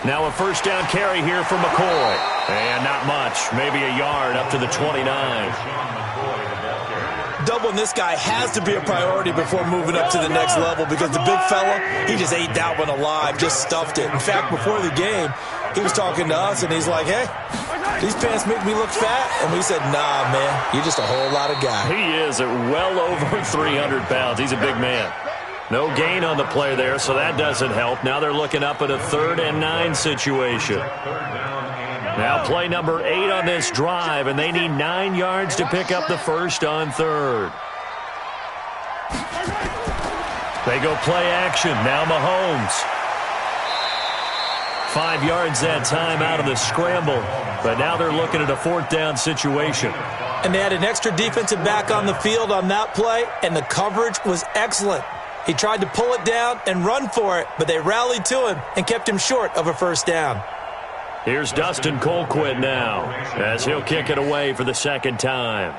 Now a first down carry here for McCoy. And not much. Maybe a yard up to the 29. Doubling this guy has to be a priority before moving up to the next level, because the big fella, he just ate that one alive, just stuffed it. In fact, before the game, he was talking to us, and he's like, hey, these pants make me look fat. And we said, nah, man, you're just a whole lot of guy. He is at well over 300 pounds. He's a big man. No gain on the play there, so that doesn't help. Now they're looking up at a 3rd and 9 situation. Now play number 8 on this drive, and they need 9 yards to pick up the first on 3rd. They go play action. Now Mahomes. 5 yards that time out of the scramble, but now they're looking at a 4th down situation. And they had an extra defensive back on the field on that play, and the coverage was excellent. He tried to pull it down and run for it, but they rallied to him and kept him short of a first down. Here's Dustin Colquitt now, as he'll kick it away for the 2nd time.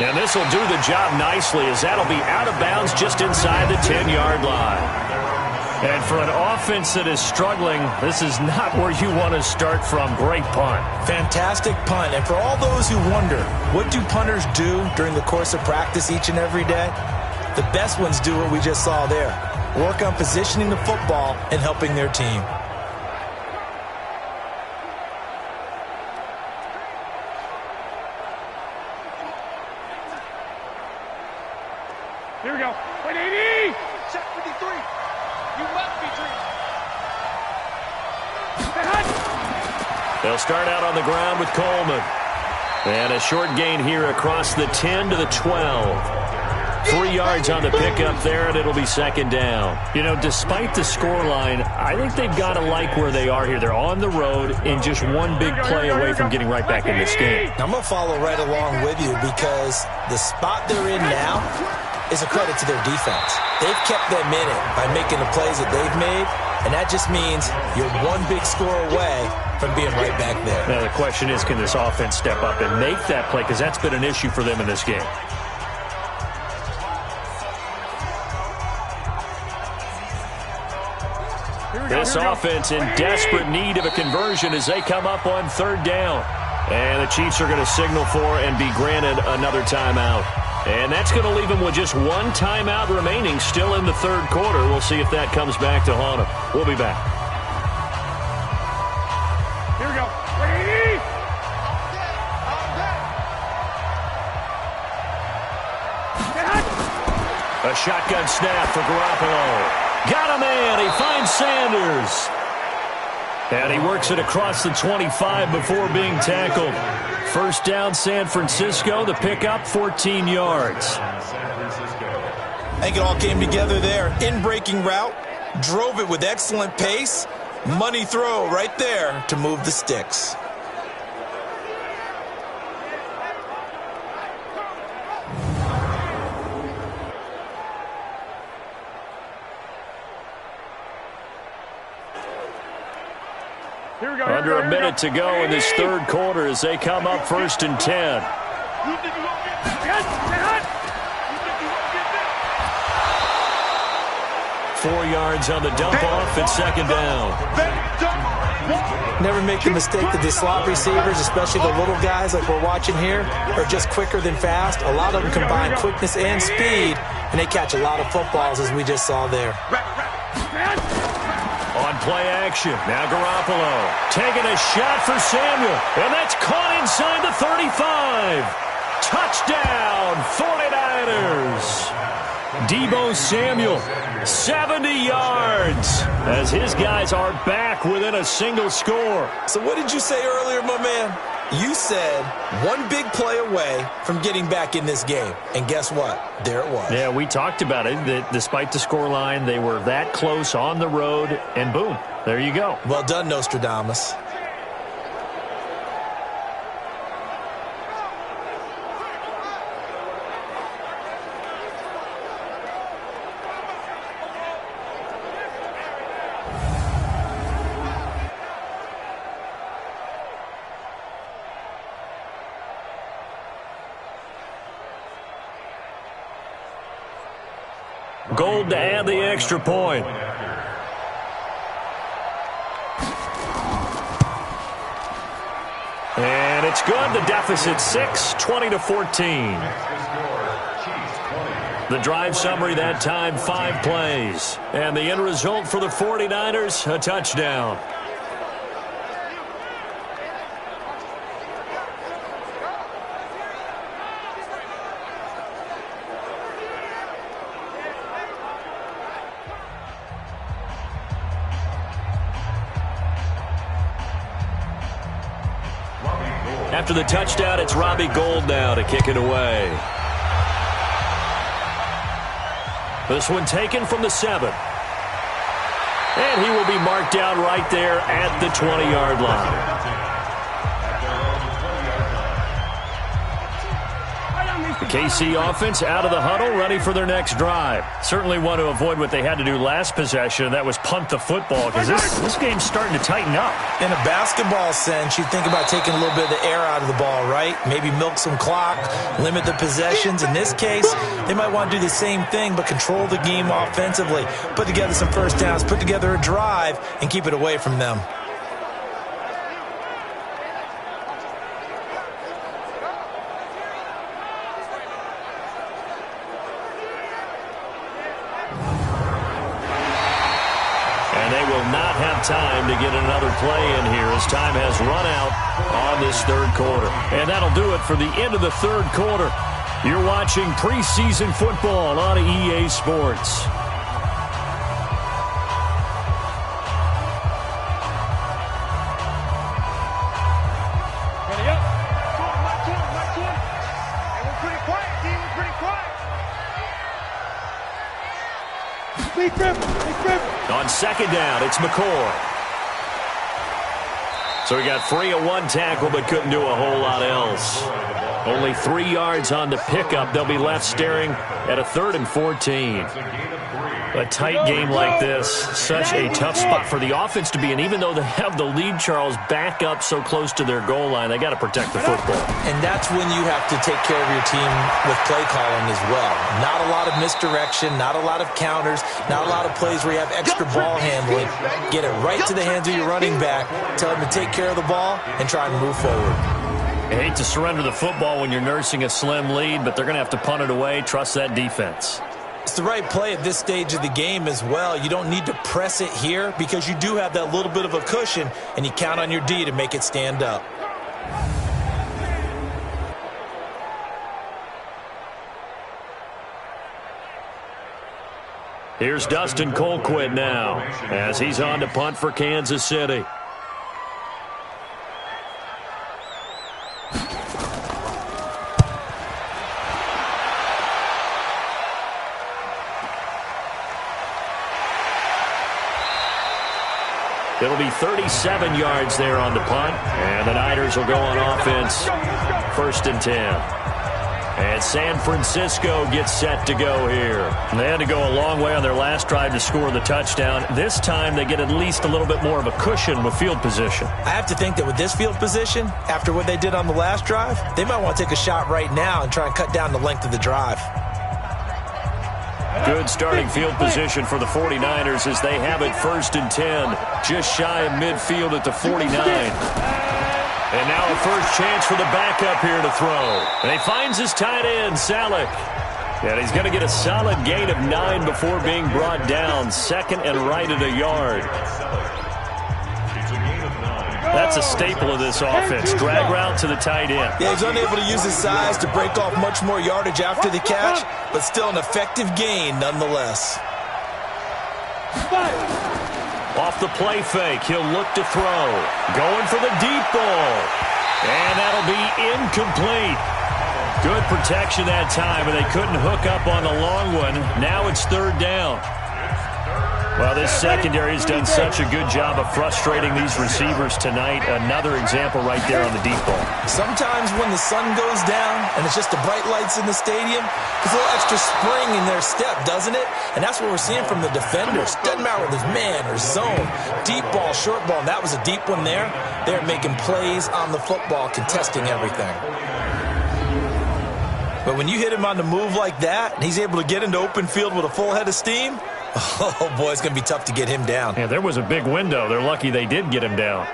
And this will do the job nicely, as that'll be out of bounds just inside the 10-yard line. And for an offense that is struggling, this is not where you want to start from. Great punt. Fantastic punt. And for all those who wonder, what do punters do during the course of practice each and every day? The best ones do what we just saw there. Work on positioning the football and helping their team. Here we go. 180. Check 53. You must be dreaming. They'll start out on the ground with Coleman. And a short gain here across the 10 to the 12. 3 yards on the pickup there, and it'll be 2nd down. You know, despite the scoreline, I think they've got to like where they are here. They're on the road and just one big play away from getting right back in this game. I'm going to follow right along with you, because the spot they're in now is a credit to their defense. They've kept them in it by making the plays that they've made, and that just means you're one big score away from being right back there. Now the question is, can this offense step up and make that play, because that's been an issue for them in this game. This offense in desperate need of a conversion as they come up on 3rd down. And the Chiefs are going to signal for and be granted another timeout. And that's going to leave them with just one timeout remaining still in the 3rd quarter. We'll see if that comes back to haunt them. We'll be back. Here we go. 180. A shotgun snap for Garoppolo. Got a man. He finds Sanders. And he works it across the 25 before being tackled. First down, San Francisco. The pickup, 14 yards. I think it all came together there. In-breaking route. Drove it with excellent pace. Money throw right there to move the sticks. Under a minute to go in this 3rd quarter as they come up 1st and 10. 4 yards on the dump-off at second down. Never make the mistake that the slot receivers, especially the little guys like we're watching here, are just quicker than fast. A lot of them combine quickness and speed, and they catch a lot of footballs, as we just saw there. On play action, now Garoppolo taking a shot for Samuel, and that's caught inside the 35. Touchdown, 49ers. Deebo Samuel, 70 yards, as his guys are back within a single score. So what did you say earlier, my man? You said one big play away from getting back in this game. And guess what? There it was. Yeah, we talked about it, that despite the scoreline, they were that close on the road, and boom, there you go. Well done, Nostradamus. Gold to add the extra point. And it's good. The deficit 6, 20-14. The drive summary that time, 5 plays. And the end result for the 49ers, a touchdown. After the touchdown, it's Robbie Gould now to kick it away. This one taken from the 7. And he will be marked down right there at the 20-yard line. The KC offense out of the huddle, ready for their next drive. Certainly want to avoid what they had to do last possession. That was punt the football, because this game's starting to tighten up. In a basketball sense, you think about taking a little bit of the air out of the ball, right? Maybe milk some clock, limit the possessions. In this case, they might want to do the same thing, but control the game offensively. Put together some first downs, put together a drive, and keep it away from them. Time to get another play in here as time has run out on this third quarter. And that'll do it for the end of the third quarter. You're watching preseason football on EA Sports. On second down, it's McCoy. So he got free of one tackle, but couldn't do a whole lot else. Only 3 yards on the pickup. They'll be left staring at a 3rd and 14. A tight game like this, such a tough spot for the offense to be in. Even though they have the lead, Charles, back up so close to their goal line, they got to protect the football. And that's when you have to take care of your team with play calling as well. Not a lot of misdirection, not a lot of counters, not a lot of plays where you have extra ball handling. Get it right to the hands of your running back, tell him to take care of the ball, and try and move forward. I hate to surrender the football when you're nursing a slim lead, but they're going to have to punt it away. Trust that defense. It's the right play at this stage of the game as well. You don't need to press it here because you do have that little bit of a cushion, and you count on your D to make it stand up. Here's Dustin Colquitt now as he's on to punt for Kansas City. It'll be 37 yards there on the punt, and the Niners will go on offense, 1st and 10. And San Francisco gets set to go here. And they had to go a long way on their last drive to score the touchdown. This time they get at least a little bit more of a cushion with field position. I have to think that with this field position, after what they did on the last drive, they might want to take a shot right now and try and cut down the length of the drive. Good starting field position for the 49ers as they have it 1st and 10, just shy of midfield at the 49. And now a first chance for the backup here to throw. And he finds his tight end, Salek. And he's going to get a solid gain of 9 before being brought down. 2nd and right at a yard. That's a staple of this offense. Drag route to the tight end. Yeah, he's unable to use his size to break off much more yardage after the catch, but still an effective gain nonetheless. Off the play fake, he'll look to throw. Going for the deep ball. And that'll be incomplete. Good protection that time, and they couldn't hook up on the long one. Now it's 3rd down. Well, this secondary has done such a good job of frustrating these receivers tonight. Another example right there on the deep ball. Sometimes when the sun goes down and it's just the bright lights in the stadium, there's a little extra spring in their step, doesn't it? And that's what we're seeing from the defenders. Doesn't matter whether it's man or zone, deep ball, short ball. And that was a deep one there. They're making plays on the football, contesting everything. But when you hit him on the move like that, and he's able to get into open field with a full head of steam, oh, boy, it's going to be tough to get him down. Yeah, there was a big window. They're lucky they did get him down.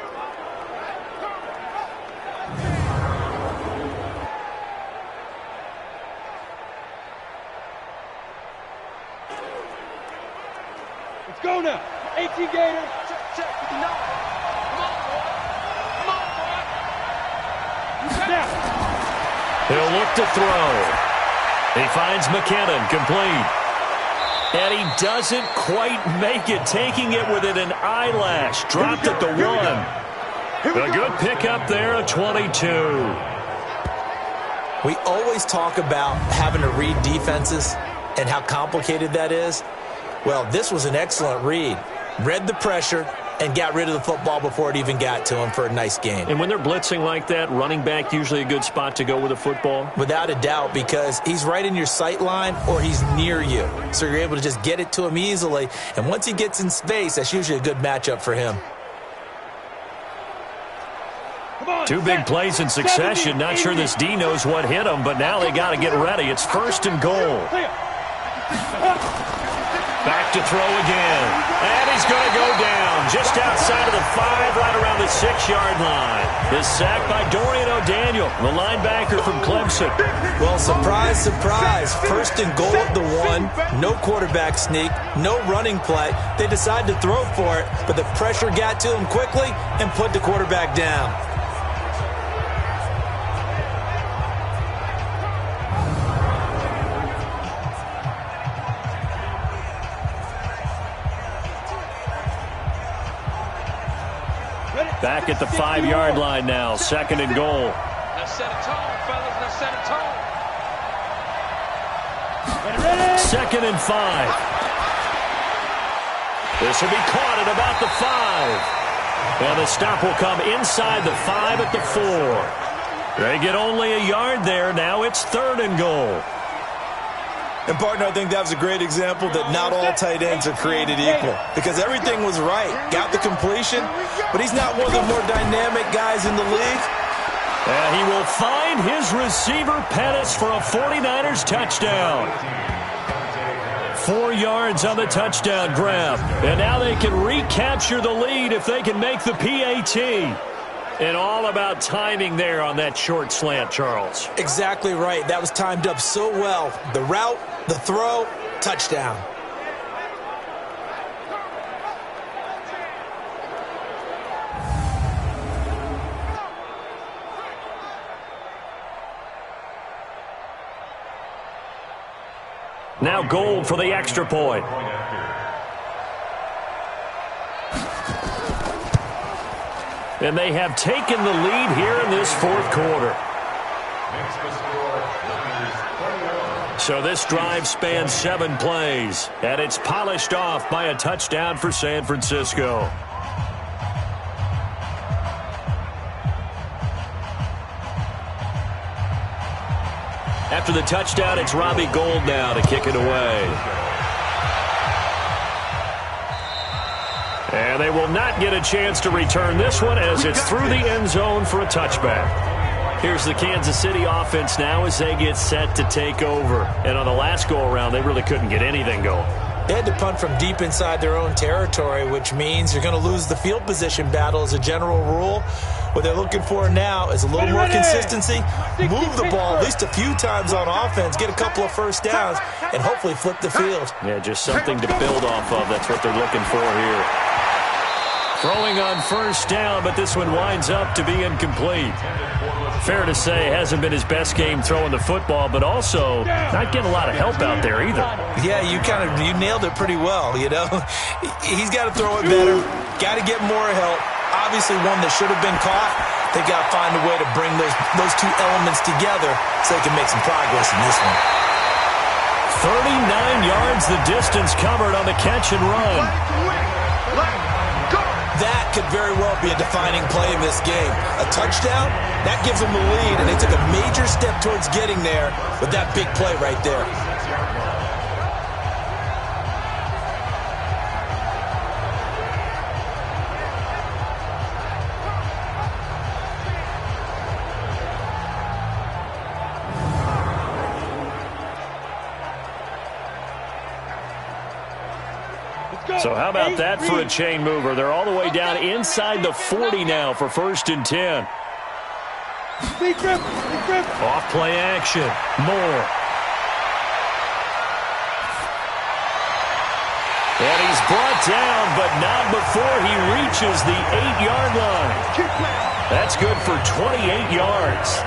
Let's go now. 18 Gators. Check. Come on, boy. Come on, boy. Now. He'll look to throw. He finds McKinnon, complete. And he doesn't quite make it, taking it within an eyelash. Dropped at the 1. A good pickup there at 22. We always talk about having to read defenses and how complicated that is. Well, this was an excellent read. Read the pressure and got rid of the football before it even got to him for a nice gain. And when they're blitzing like that, running back usually a good spot to go with a football? Without a doubt, because he's right in your sight line or he's near you. So you're able to just get it to him easily. And once he gets in space, that's usually a good matchup for him. 2 big plays in succession. Not sure this D knows what hit him, but now they got to get ready. It's 1st and goal. Back to throw again. And he's going to go down just outside of the 5, right around the 6-yard line. The sack by Dorian O'Daniel, the linebacker from Clemson. Well, surprise, surprise. 1st and goal at the 1. No quarterback sneak. No running play. They decided to throw for it, but the pressure got to him quickly and put the quarterback down. Back at the 5-yard line now. 2nd and goal. Now set a tone, fellas. Now set a tone. 2nd and 5. This will be caught at about the 5. And the stop will come inside the 5 at the 4. They get only a yard there. Now it's 3rd and goal. And, partner, I think that was a great example that not all tight ends are created equal. Because everything was right. Got the completion, but he's not one of the more dynamic guys in the league. And he will find his receiver, Pettis, for a 49ers touchdown. 4 yards on the touchdown grab. And now they can recapture the lead if they can make the PAT. And all about timing there on that short slant, Charles. Exactly right. That was timed up so well. The route, the throw, touchdown. Now Gold for the extra point. And they have taken the lead here in this 4th quarter. So this drive spans 7 plays, and it's polished off by a touchdown for San Francisco. After the touchdown, it's Robbie Gould now to kick it away. And they will not get a chance to return this one as it's through the end zone for a touchback. Here's the Kansas City offense now as they get set to take over. And on the last go-around, they really couldn't get anything going. They had to punt from deep inside their own territory, which means you're going to lose the field position battle as a general rule. What they're looking for now is a little more consistency, move the ball at least a few times on offense, get a couple of first downs, and hopefully flip the field. Yeah, just something to build off of. That's what they're looking for here. Throwing on first down, but this one winds up to be incomplete. Fair to say, hasn't been his best game throwing the football, but also not getting a lot of help out there either. Yeah, you nailed it pretty well, you know. He's got to throw it better, got to get more help. Obviously one that should have been caught. They've got to find a way to bring those two elements together so they can make some progress in this one. 39 yards the distance covered on the catch and run. That could very well be a defining play in this game. A touchdown, that gives them the lead, and they took a major step towards getting there with that big play right there. So how about that for a chain mover? They're all the way down inside the 40 now for 1st and 10. Off play action. Moore. And he's brought down, but not before he reaches the 8-yard line. That's good for 28 yards.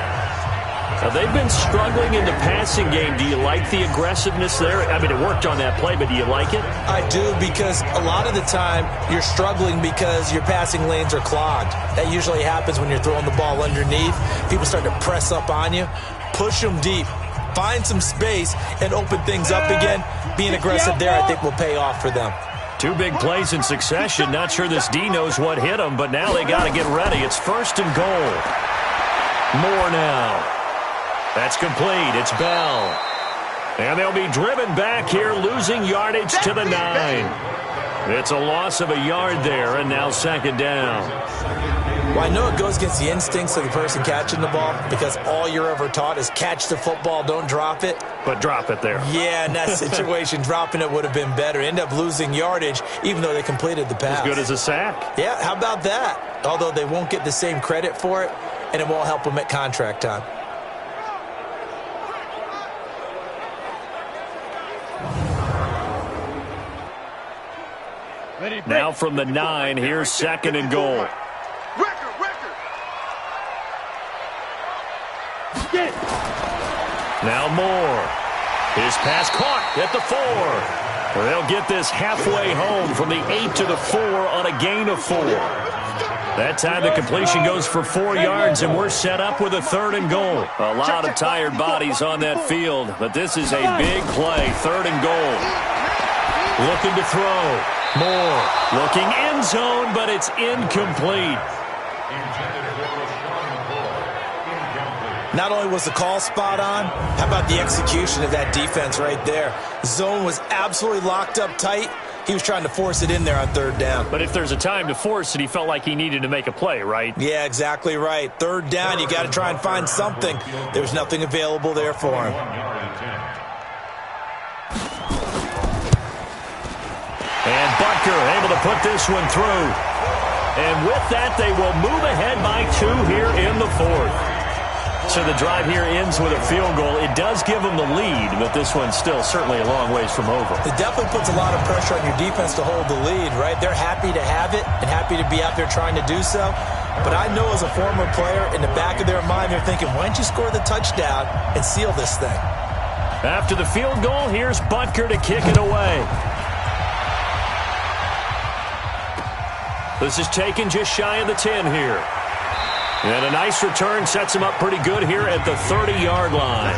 Now, they've been struggling in the passing game. Do you like the aggressiveness there? I mean, it worked on that play, but do you like it? I do, because a lot of the time you're struggling because your passing lanes are clogged. That usually happens when you're throwing the ball underneath. People start to press up on you. Push them deep. Find some space and open things up again. Being aggressive there, I think, will pay off for them. Two big plays in succession. Not sure this D knows what hit him, but now they got to get ready. It's 1st and goal. Moore now. That's complete. It's Bell. And they'll be driven back here, losing yardage to the 9. It's a loss of a yard there, and now 2nd down. Well, I know it goes against the instincts of the person catching the ball, because all you're ever taught is catch the football, don't drop it. But drop it there. Yeah, in that situation, dropping it would have been better. End up losing yardage, even though they completed the pass. As good as a sack. Yeah, how about that? Although they won't get the same credit for it, and it won't help them at contract time. Now from the 9, here's 2nd and goal. Now Moore. His pass caught at the 4. They'll get this halfway home from the 8 to the 4 on a gain of 4. That time the completion goes for 4 yards, and we're set up with a 3rd and goal. A lot of tired bodies on that field, but this is a big play. 3rd and goal. Looking to throw. Moore looking end zone, but it's incomplete. Not only was the call spot on, how about the execution of that defense right there? Zone was absolutely locked up tight. He was trying to force it in there on 3rd down. But if there's a time to force it, he felt like he needed to make a play, right? Yeah, exactly right. 3rd down, you got to try and find something. There was nothing available there for him. And Butker able to put this one through. And with that, they will move ahead by 2 here in the 4th. So the drive here ends with a field goal. It does give them the lead, but this one's still certainly a long ways from over. It definitely puts a lot of pressure on your defense to hold the lead, right? They're happy to have it and happy to be out there trying to do so. But I know as a former player, in the back of their mind, they're thinking, why don't you score the touchdown and seal this thing? After the field goal, here's Butker to kick it away. This is taken just shy of the 10 here. And a nice return sets him up pretty good here at the 30-yard line.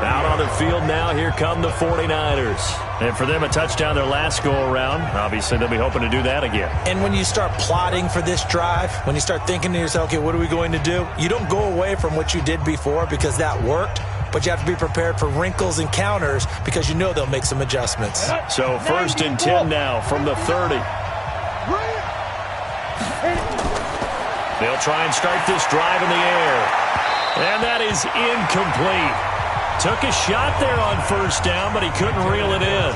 Out on the field now, here come the 49ers. And for them, a touchdown their last go-around. Obviously, they'll be hoping to do that again. And when you start plotting for this drive, when you start thinking to yourself, okay, what are we going to do? You don't go away from what you did before because that worked. But you have to be prepared for wrinkles and counters because you know they'll make some adjustments. So 1st and 10 now from the 30. They'll try and start this drive in the air. And that is incomplete. Took a shot there on first down, but he couldn't reel it in.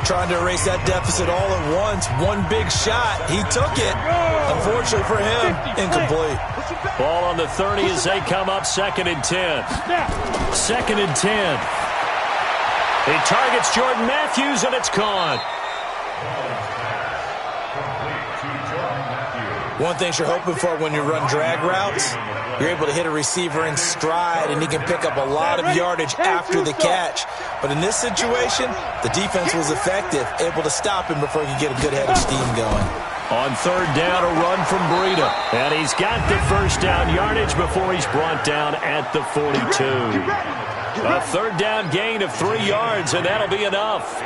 Trying to erase that deficit all at once. One big shot. He took it. Unfortunately for him, incomplete. Ball on the 30 as they come up 2nd and 10. 2nd and 10. He targets Jordan Matthews, and it's caught. One thing you're hoping for when you run drag routes, you're able to hit a receiver in stride, and he can pick up a lot of yardage after the catch. But in this situation, the defense was effective, able to stop him before he could get a good head of steam going. On 3rd down, a run from Breida. And he's got the first down yardage before he's brought down at the 42. A 3rd down gain of 3 yards, and that'll be enough.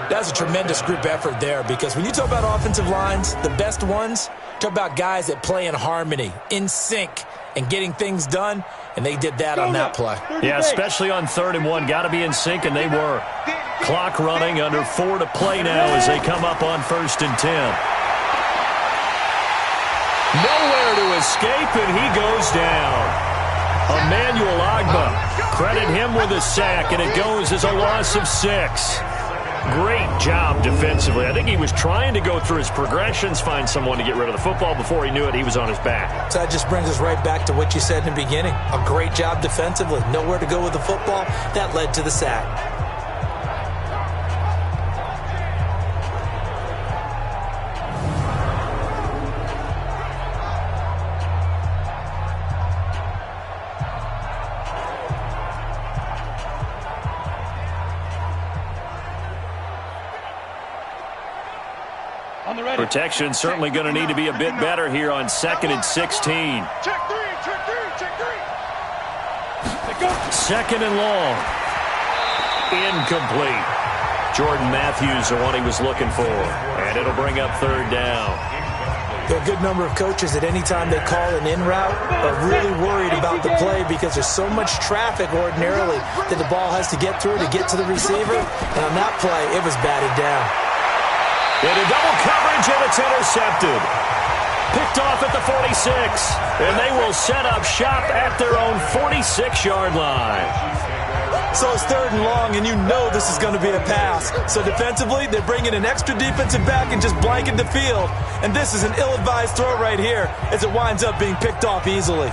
That's a tremendous group effort there, because when you talk about offensive lines, the best ones, talk about guys that play in harmony, in sync, and getting things done, and they did that on that play. Yeah, especially on 3rd and 1. Got to be in sync, and they were. Clock running, under 4 to play now as they come up on 1st and 10. Nowhere to escape, and he goes down. Emmanuel Agba, credit him with a sack, and it goes as a loss of 6. Great job defensively. I think he was trying to go through his progressions, find someone to get rid of the football. Before he knew it, he was on his back. So that just brings us right back to what you said in the beginning. A great job defensively. Nowhere to go with the football. That led to the sack. Protection certainly going to need to be a bit better here on 2nd and 16. Check three. 2nd and long. Incomplete. Jordan Matthews, the one he was looking for. And it'll bring up 3rd down. There are a good number of coaches that any time they call an in route are really worried about the play, because there's so much traffic ordinarily that the ball has to get through to get to the receiver. And on that play, it was batted down. Into double coverage, and it's intercepted. Picked off at the 46. And they will set up shop at their own 46-yard line. So it's 3rd and long, and you know this is going to be a pass. So defensively, they're bringing an extra defensive back and just blanket the field. And this is an ill-advised throw right here as it winds up being picked off easily.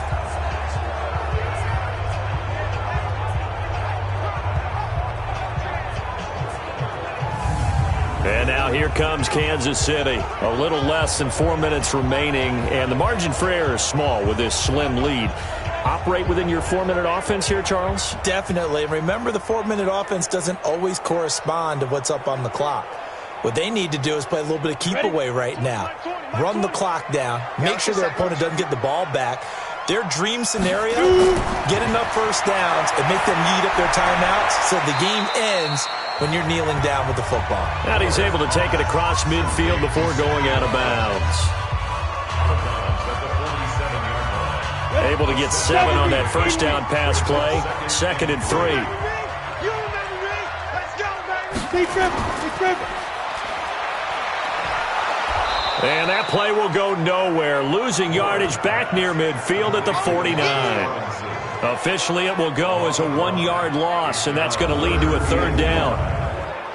And now here comes Kansas City. A little less than 4 minutes remaining, and the margin for error is small with this slim lead. Operate within your 4-minute offense here, Charles? Definitely. Remember, the 4-minute offense doesn't always correspond to what's up on the clock. What they need to do is play a little bit of keep away right now. Run the clock down. Make sure their opponent doesn't get the ball back. Their dream scenario, get enough first downs and make them eat up their timeouts so the game ends when you're kneeling down with the football. And he's able to take it across midfield before going out of bounds. Able to get 7 on that first down pass play. 2nd and 3. And that play will go nowhere. Losing yardage back near midfield at the 49. Officially, it will go as a 1-yard loss, and that's going to lead to a 3rd down.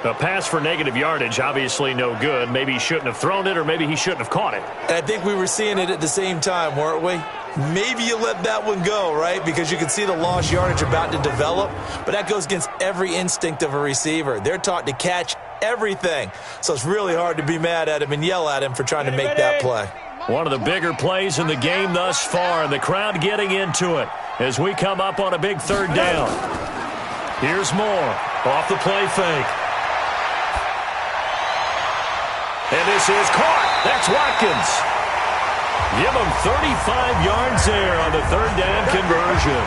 A pass for negative yardage, obviously no good. Maybe he shouldn't have thrown it, or maybe he shouldn't have caught it. And I think we were seeing it at the same time, weren't we? Maybe you let that one go, right? Because you can see the lost yardage about to develop. But that goes against every instinct of a receiver. They're taught to catch everything. So it's really hard to be mad at him and yell at him for trying to make that play. One of the bigger plays in the game thus far, and the crowd getting into it as we come up on a big 3rd down. Here's Moore off the play fake. And this is caught. That's Watkins. Give him 35 yards there on the 3rd down conversion.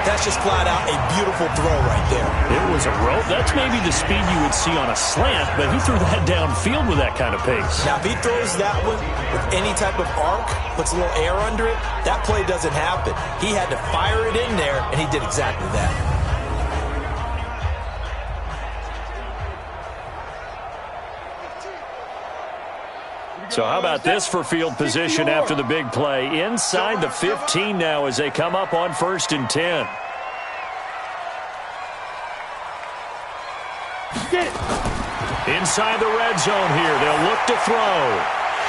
That's just flat out a beautiful throw right there. It was a rope. That's maybe the speed you would see on a slant, but he threw that downfield with that kind of pace. Now, if he throws that one with any type of arc, puts a little air under it, that play doesn't happen. He had to fire it in there, and he did exactly that. So how about this for field position after the big play? Inside the 15 now as they come up on 1st and 10. Inside the red zone here. They'll look to throw.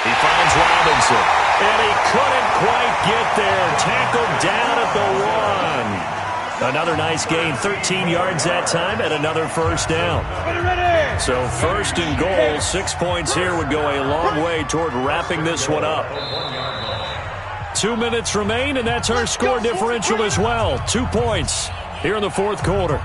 He finds Robinson. And he couldn't quite get there. Tackled down at the 1. Another nice gain. 13 yards that time and another first down. So 1st and goal. 6 points here would go a long way toward wrapping this one up. 2 minutes remain, and that's our score differential as well. 2 points here in the 4th quarter.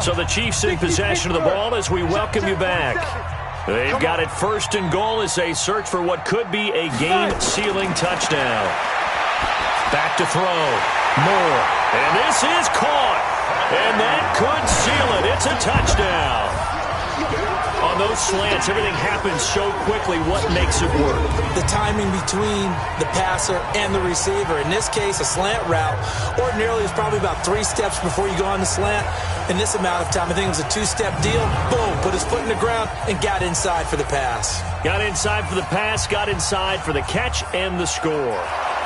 So the Chiefs in possession of the ball as we welcome you back. They've got it 1st and goal as they search for what could be a game-sealing touchdown. Back to throw. Moore. And this is caught. And that could seal it. It's a touchdown. On those slants, everything happens so quickly. What makes it work? The timing between the passer and the receiver. In this case, a slant route ordinarily is probably about 3 steps before you go on the slant. In this amount of time, I think it was a 2-step deal. Boom, put his foot in the ground and got inside for the pass. Got inside for the pass, got inside for the catch and the score.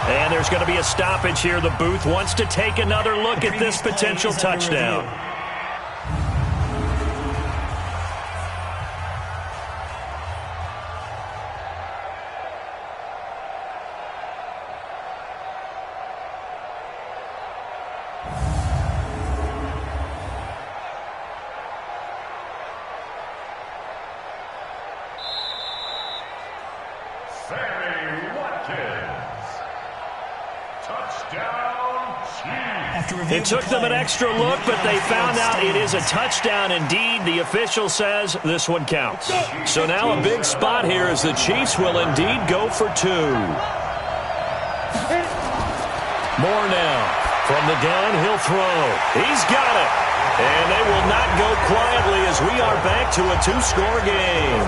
And there's going to be a stoppage here. The booth wants to take another look at this potential touchdown. It took them an extra look, but they found out it is a touchdown indeed. The official says this one counts. So now a big spot here as the Chiefs will indeed go for 2. Moore now from the gun. He'll throw. He's got it. And they will not go quietly as we are back to a 2-score game.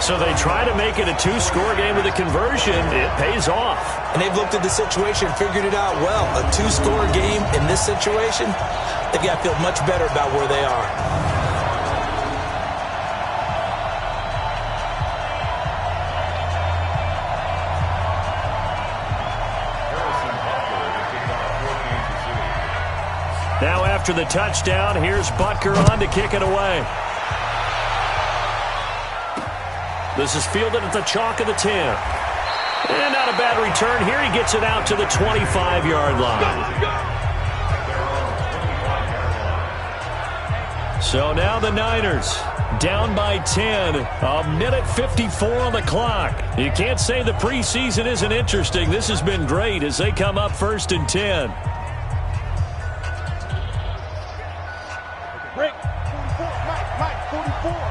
So they try to make it a 2-score game with a conversion. It pays off. And they've looked at the situation and figured it out well. A 2-score game in this situation, they've got to feel much better about where they are. Now after the touchdown, here's Butker on to kick it away. This is fielded at the chalk of the 10. And not a bad return here. He gets it out to the 25-yard line. So now the Niners down by 10. A minute 54 on the clock. You can't say the preseason isn't interesting. This has been great as they come up 1st and 10. Break. 44. Mike, 44.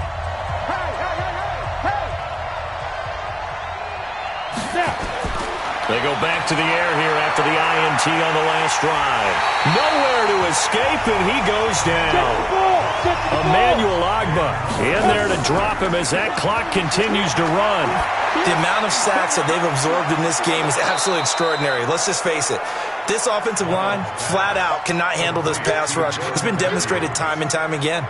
They go back to the air here after the INT on the last drive. Nowhere to escape, and he goes down. Emmanuel Ogbah in there to drop him as that clock continues to run. The amount of sacks that they've absorbed in this game is absolutely extraordinary. Let's just face it. This offensive line, flat out, cannot handle this pass rush. It's been demonstrated time and time again.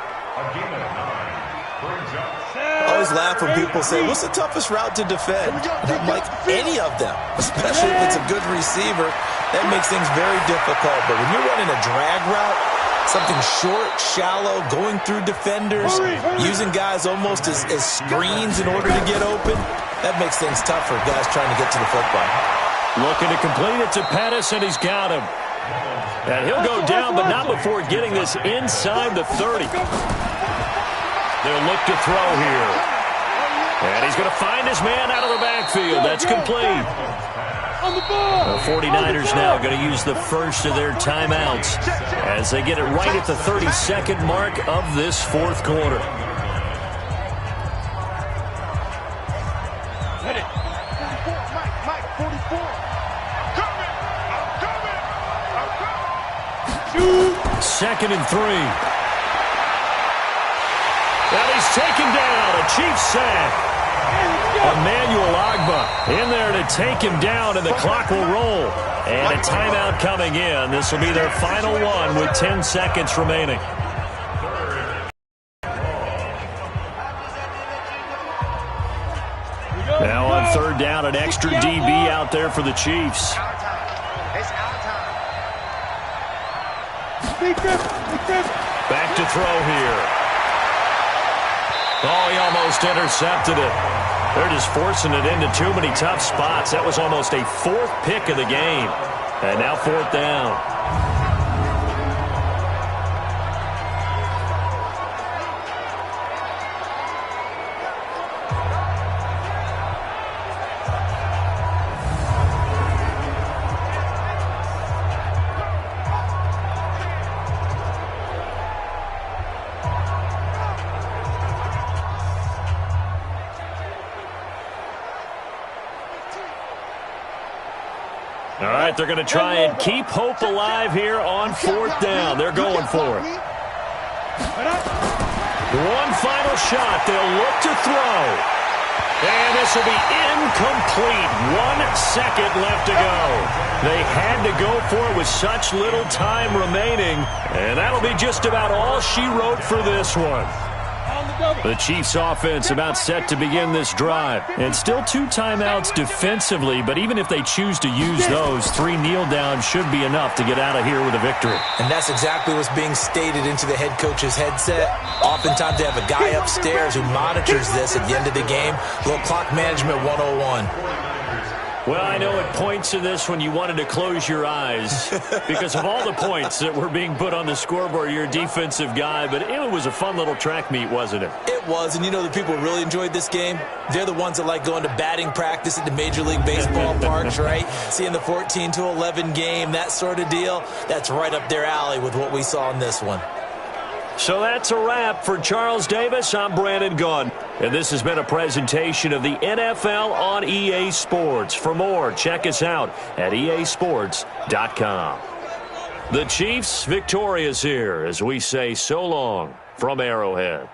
I always laugh when people say, what's the toughest route to defend? And I'm like, any of them, especially if it's a good receiver. That makes things very difficult. But when you're running a drag route, something short, shallow, going through defenders, using guys almost as screens in order to get open, that makes things tough for guys trying to get to the football. Looking to complete it to Pettis, and he's got him. And he'll go down, but not before getting this inside the 30. They'll look to throw here. And he's going to find his man out of the backfield. That's complete. The 49ers now going to use the first of their timeouts as they get it right at the 32nd mark of this 4th quarter. Mike, 44. Second and 3. And he's taken down. A Chiefs sack. Emmanuel Ogbah in there to take him down, and the clock will roll. And a timeout coming in. This will be their final one with 10 seconds remaining. Now on third down, an extra DB out there for the Chiefs. Back to throw here. Oh, he almost intercepted it. They're just forcing it into too many tough spots. That was almost a fourth pick of the game. And now fourth down. All right, they're going to try and keep hope alive here on fourth down. They're going for it. One final shot. They'll look to throw. And this will be incomplete. 1 second left to go. They had to go for it with such little time remaining. And that'll be just about all she wrote for this one. The Chiefs offense about set to begin this drive. And still 2 timeouts defensively, but even if they choose to use those, 3 kneel downs should be enough to get out of here with a victory. And that's exactly what's being stated into the head coach's headset. Oftentimes they have a guy upstairs who monitors this at the end of the game. Little clock management 101. Well, I know at points in this when you wanted to close your eyes because of all the points that were being put on the scoreboard. You're a defensive guy, but it was a fun little track meet, wasn't it? It was, and you know the people who really enjoyed this game? They're the ones that like going to batting practice at the Major League Baseball parks, right? Seeing the 14-11 game, that sort of deal. That's right up their alley with what we saw in this one. So that's a wrap. For Charles Davis, I'm Brandon Gunn. And this has been a presentation of the NFL on EA Sports. For more, check us out at easports.com. The Chiefs victorious here as we say so long from Arrowhead.